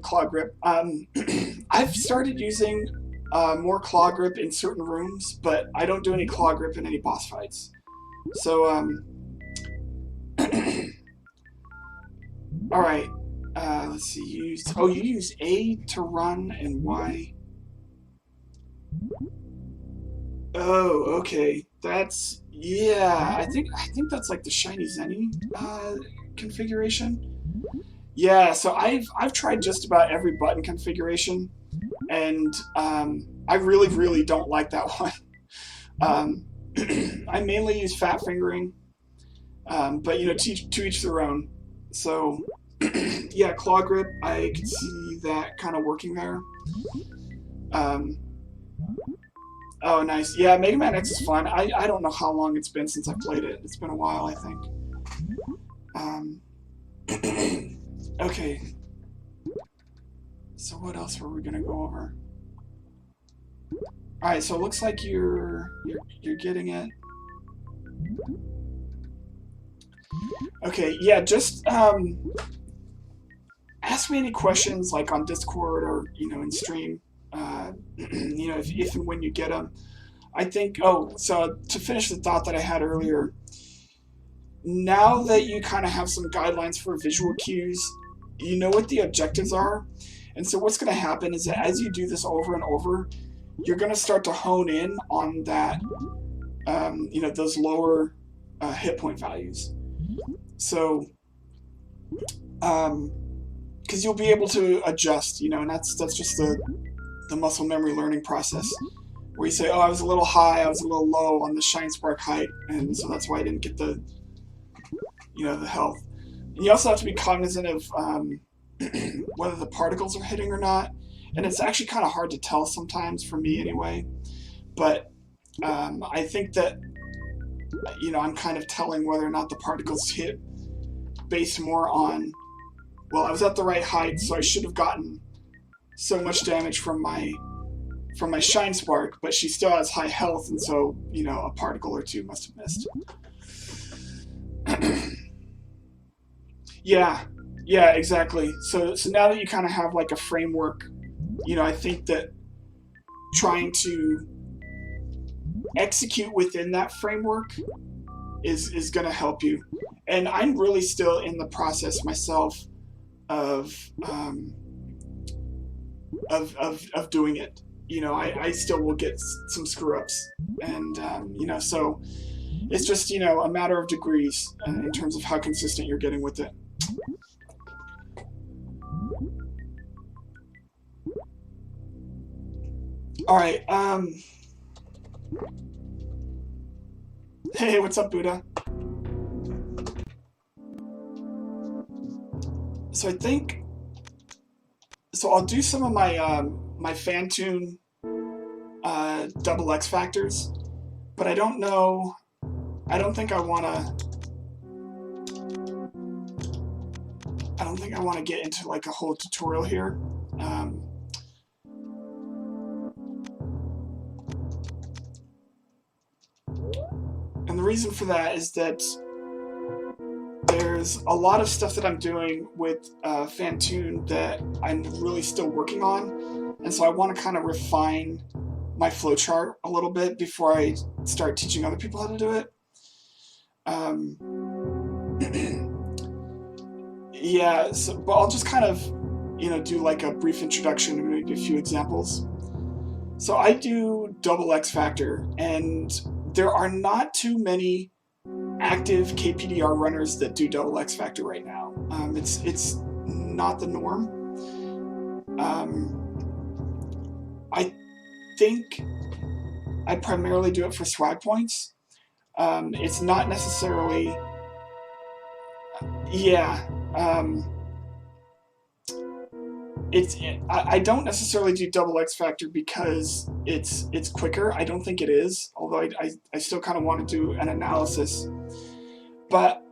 Claw Grip. I've started using more claw grip in certain rooms, but I don't do any claw grip in any boss fights. So, alright, let's see, you use A to run and Y. Oh, okay, that's, yeah, I think that's like the Shiny Zenny, configuration. Yeah, so I've tried just about every button configuration, and I really don't like that one. I mainly use fat fingering, but you know, to each their own. So yeah, claw grip, I can see that kind of working there. Oh, nice. Yeah, Mega Man X is fun. I don't know how long it's been since I played it. It's been a while, I think. Okay. So what else were we gonna go over? All right, so it looks like you're getting it. Okay, yeah, just ask me any questions like on Discord or you know in stream. You know if and when you get them. I think. Oh, so to finish the thought that I had earlier. Now that you kind of have some guidelines for visual cues, you know what the objectives are. And so what's going to happen is that as you do this over and over, you're going to start to hone in on that, you know, those lower hit point values. So, because you'll be able to adjust, you know, and that's just the muscle memory learning process, where you say, oh, I was a little high, I was a little low on the Shine Spark height, and so that's why I didn't get the, you know, the health. And you also have to be cognizant of whether the particles are hitting or not. And it's actually kind of hard to tell sometimes, for me anyway. But I think that, you know, I'm kind of telling whether or not the particles hit based more on, well, I was at the right height, so I should have gotten so much damage from my Shine Spark, but she still has high health, and so, you know, a particle or two must have missed. Yeah, exactly. So now that you kind of have like a framework, you know, I think that trying to execute within that framework is going to help you. And I'm really still in the process myself of doing it. You know, I still will get some screw ups, and you know, so it's just, you know, a matter of degrees in terms of how consistent you're getting with it. All right. Hey, what's up, Buddha? So I think, so I'll do some of my my Phantoon double X factors, but I don't know. I don't think I want to get into like a whole tutorial here. And the reason for that is that there's a lot of stuff that I'm doing with Phantoon that I'm really still working on, and so I want to kind of refine my flowchart a little bit before I start teaching other people how to do it. Yeah, so, but I'll just kind of, you know, do like a brief introduction and maybe a few examples. So I do double X Factor, and there are not too many active KPDR runners that do double X Factor right now. It's not the norm. I think I primarily do it for swag points. It's not necessarily, yeah. I don't necessarily do double X Factor because it's quicker. I don't think it is, although I still kind of want to do an analysis. But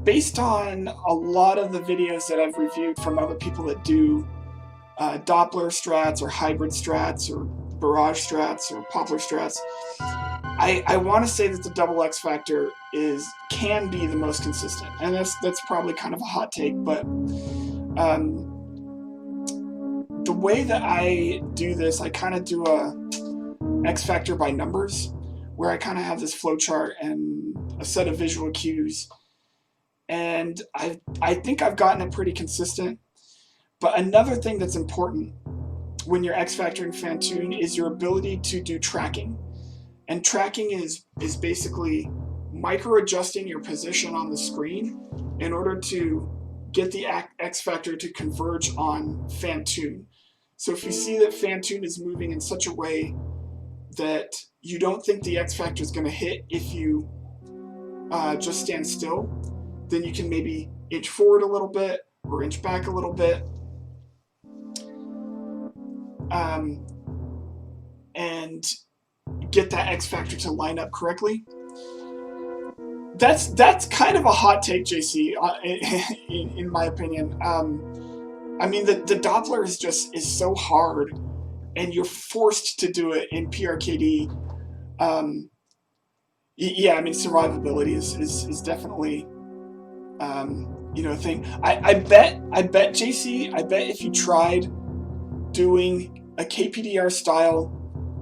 based on a lot of the videos that I've reviewed from other people that do Doppler strats or hybrid strats or barrage strats or poplar strats, I want to say that the double X Factor can be the most consistent, and that's probably kind of a hot take, but the way that I do this, I kind of do a X factor by numbers, where I kind of have this flow chart and a set of visual cues. And I think I've gotten it pretty consistent. But another thing that's important when you're X factoring Phantoon is your ability to do tracking. And tracking is basically micro adjusting your position on the screen in order to get the X factor to converge on Phantoon. So if you see that Phantoon is moving in such a way that you don't think the X factor is going to hit if you just stand still, then you can maybe inch forward a little bit or inch back a little bit. And get that X factor to line up correctly. That's kind of a hot take, JC, in my opinion. I mean, the Doppler is so hard, and you're forced to do it in PRKD. Yeah, I mean, survivability is definitely a thing. I bet JC, I bet if you tried doing a KPDR style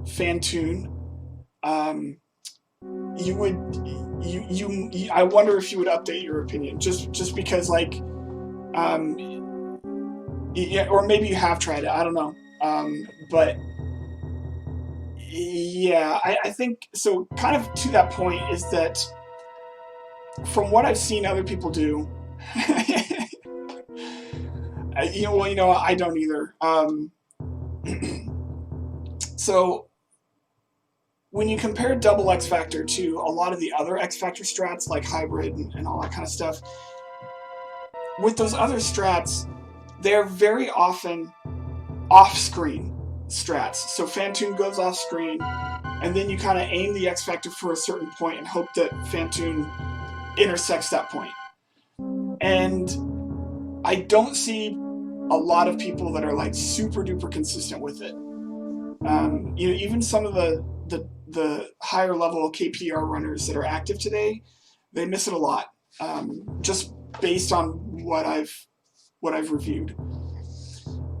Phantoon, you would I wonder if you would update your opinion just because, like, yeah, or maybe you have tried it, I don't know, but yeah, I think so. Kind of to that point is that from what I've seen other people do, I don't either. So when you compare double X factor to a lot of the other X factor strats like hybrid and all that kind of stuff, with those other strats, they're very often off-screen strats. So Phantoon goes off-screen, and then you kind of aim the X factor for a certain point and hope that Phantoon intersects that point. And I don't see a lot of people that are like super duper consistent with it. Even some of the higher level KPR runners that are active today, they miss it a lot, just based on what I've reviewed.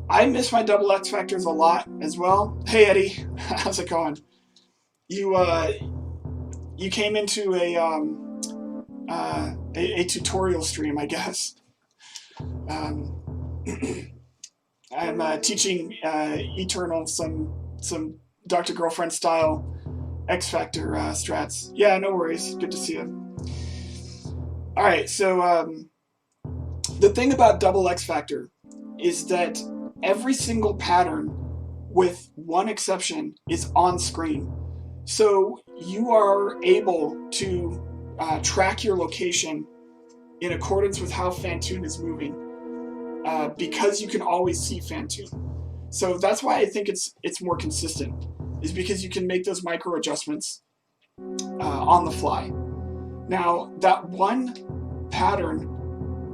I miss my double X factors a lot as well. Hey Eddie, how's it going? You came into a tutorial stream, I guess. I'm teaching Eternal some Dr. Girlfriend style X Factor strats. Yeah, no worries. Good to see you. All right, so the thing about double X Factor is that every single pattern, with one exception, is on screen. So you are able to track your location in accordance with how Phantoon is moving, because you can always see Phantoon. So that's why I think it's more consistent, is because you can make those micro adjustments on the fly. Now, that one pattern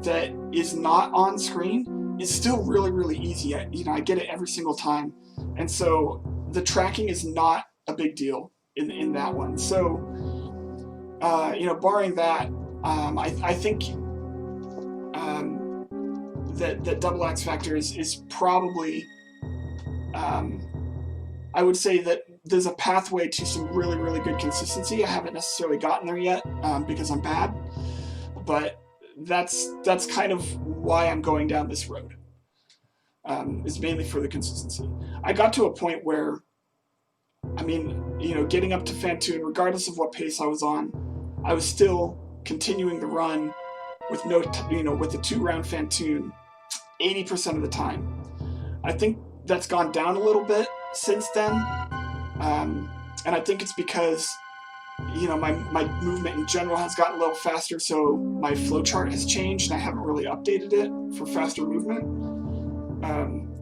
that is not on screen is still really, really easy. I get it every single time. And so the tracking is not a big deal in that one. So, barring that, I think that double X factor is probably, I would say that there's a pathway to some really, really good consistency. I haven't necessarily gotten there yet because I'm bad, but that's kind of why I'm going down this road. Is mainly for the consistency. I got to a point where, getting up to Phantoon, regardless of what pace I was on, I was still continuing the run with with the 2-round Phantoon 80% of the time. I think that's gone down a little bit since then, and I think it's because my movement in general has gotten a little faster, so my flowchart has changed, and I haven't really updated it for faster movement.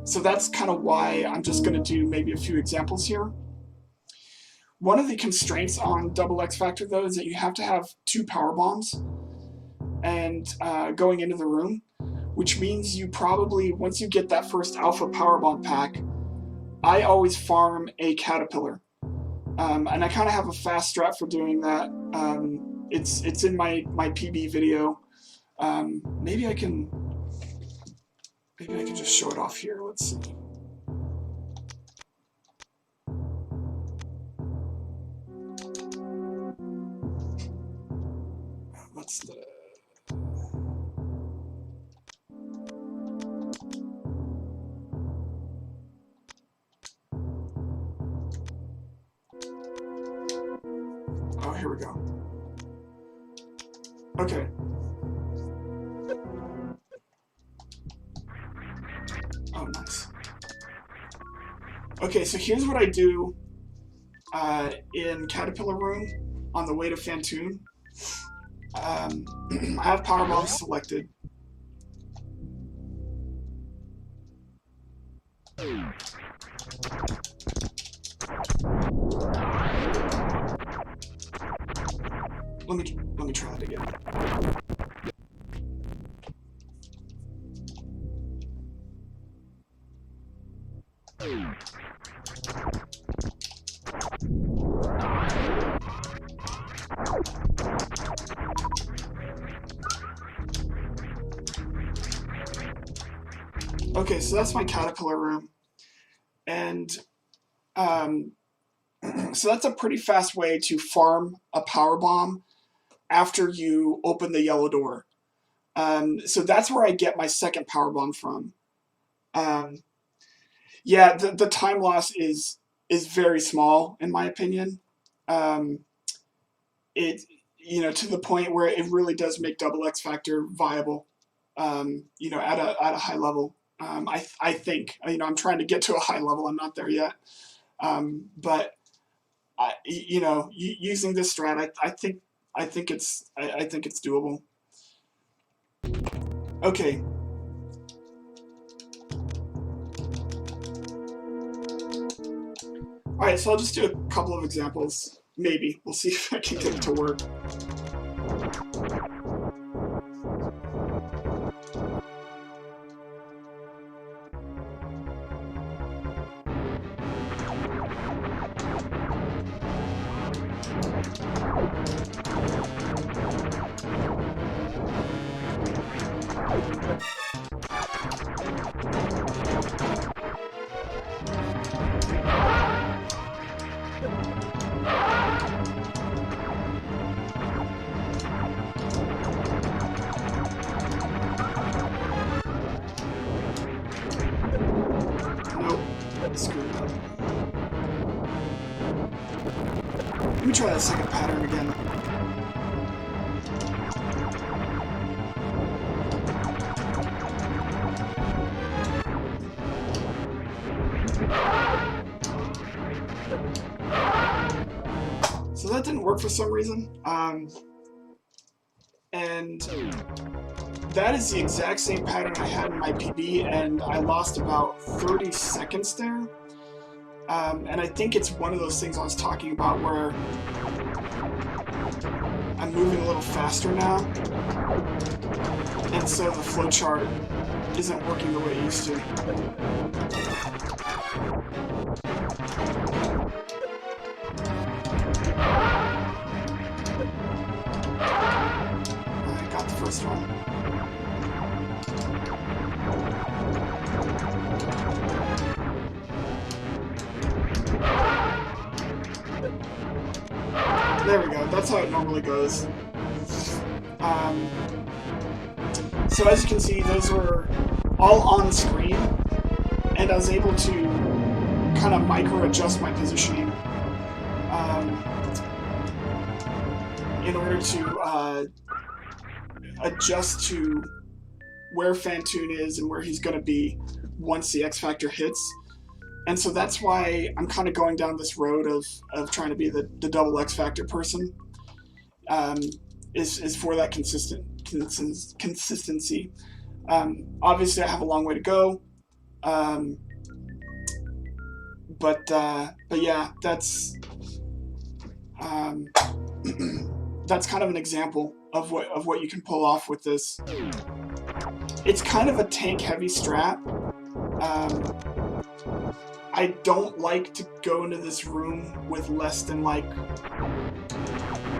So that's kind of why I'm just going to do maybe a few examples here. One of the constraints on double X factor, though, is that you have to have 2 power bombs and going into the room, which means you probably, once you get that first alpha power bomb pack, I always farm a caterpillar. And I kind of have a fast strat for doing that. It's in my PB video. Maybe I can just show it off here. Let's see. what's the... Oh, here we go. Okay. Oh, nice. Okay, so here's what I do in Caterpillar Room on the way to Phantoon. I have power bombs selected. Let me try it again. Okay, so that's my Caterpillar Room, and so that's a pretty fast way to farm a power bomb after you open the yellow door. So that's where I get my second power bomb from. Yeah, the time loss is very small in my opinion. It, you know, to the point where it really does make double X Factor viable. You know, at a high level. I think, you know, I'm trying to get to a high level. I'm not there yet. But you know, using this strat, I think it's doable. Okay. All right, so I'll just do a couple of examples. Maybe we'll see if I can get it to work. Screwed up. Let me try that second pattern again. So that didn't work for some reason. And that is the exact same pattern I had in my PB, and I lost about 30 seconds there. And I think it's one of those things I was talking about where I'm moving a little faster now, and so the flowchart isn't working the way it used to. I got the first one. There we go, that's how it normally goes. So as you can see, those were all on screen, and I was able to kind of micro-adjust my positioning in order to adjust to where Phantoon is and where he's going to be once the X Factor hits. And so that's why I'm kind of going down this road of trying to be the double X Factor person, is for that consistency. Obviously, I have a long way to go, but yeah, that's that's kind of an example of what you can pull off with this. It's kind of a tank-heavy strat. I don't like to go into this room with less than like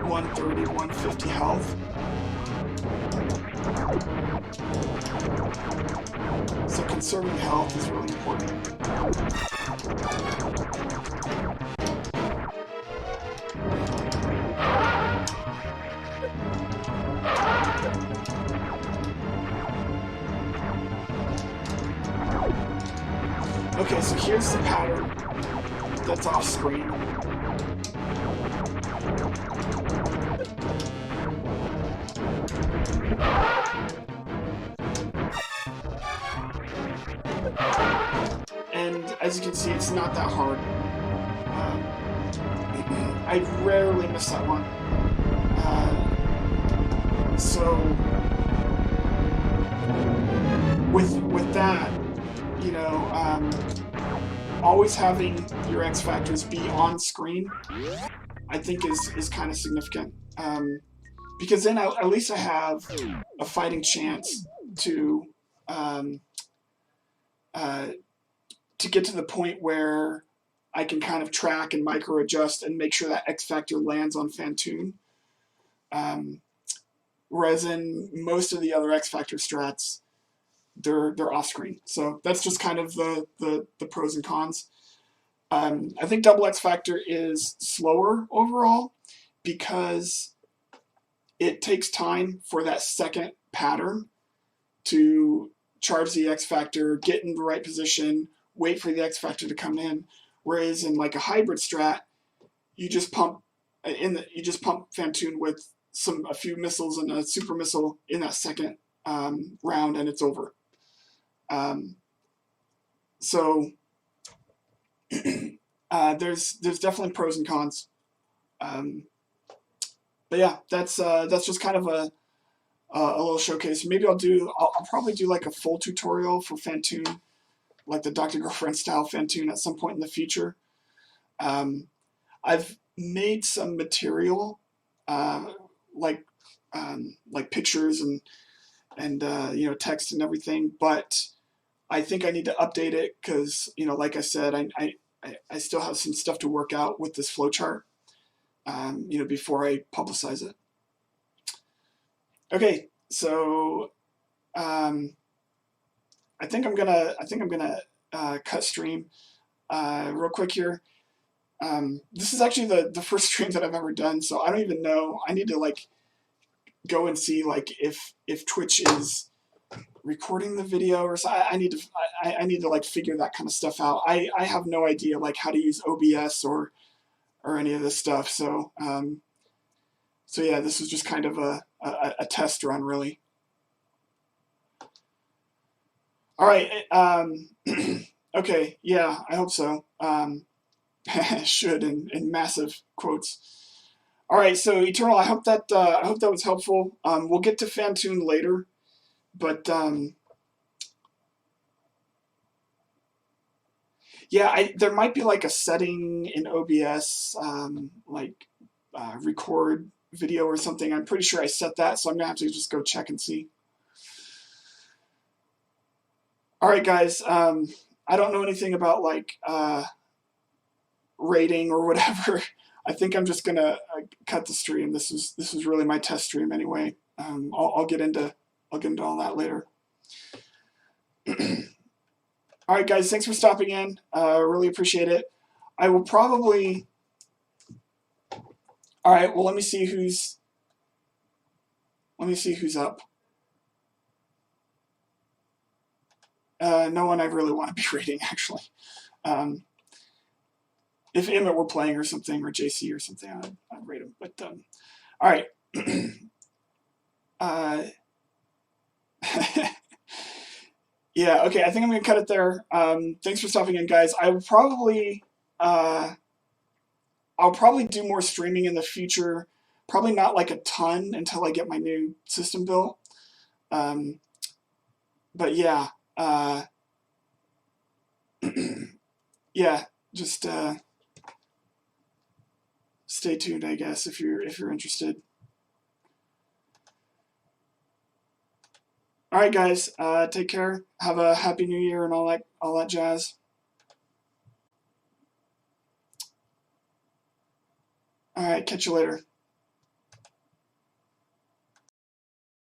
130, 150 health. So conserving health is really important. Okay, so here's the pattern that's off screen. And as you can see, it's not that hard. I rarely miss that one. So with that, you know, always having your X factors be on screen, I think is kind of significant, because then at least I have a fighting chance to get to the point where I can kind of track and micro adjust and make sure that X factor lands on Phantoon. Whereas in most of the other X factor strats, they're off screen. So that's just kind of the pros and cons. I think double X factor is slower overall because it takes time for that second pattern to charge the X factor, get in the right position, wait for the X factor to come in. Whereas in like a hybrid strat, you just pump Phantoon with a few missiles and a super missile in that second round, and it's over. So there's definitely pros and cons. But yeah, that's just kind of a little showcase. Maybe I'll probably do like a full tutorial for Phantoon, like the Dr. Girlfriend style Phantoon at some point in the future. I've made some material, like pictures and you know, text and everything, but I think I need to update it because, you know, like I said, I still have some stuff to work out with this flowchart, you know, before I publicize it. Okay, so I think I'm gonna cut stream real quick here. This is actually the first stream that I've ever done, so I don't even know. I need to like go and see like if Twitch is recording the video or so. I need to like figure that kind of stuff out. I have no idea like how to use OBS or any of this stuff. So so yeah, this was just kind of a test run, really. All right. Okay. Yeah, I hope so. Should in massive quotes. All right. So Eternal, I hope that was helpful. We'll get to Phantoon later, but yeah, there might be like a setting in OBS, like record video or something. I'm pretty sure I set that, so I'm gonna have to just go check and see. All right, guys. I don't know anything about like rating or whatever. I think I'm just gonna cut the stream. This was really my test stream anyway. I'll get into all that later. All right, guys. Thanks for stopping in. Really appreciate it. I will probably. All right. Well, let me see who's up. No one I really want to be rating, actually. If Emmett were playing or something, or JC or something, I'd rate him. But all right. Yeah. Okay. I think I'm gonna cut it there. Thanks for stopping in, guys. I'll probably do more streaming in the future. Probably not like a ton until I get my new system built. But yeah. Yeah, just stay tuned, I guess, if you're interested. All right, guys, take care. Have a happy New Year and all that jazz. All right, catch you later.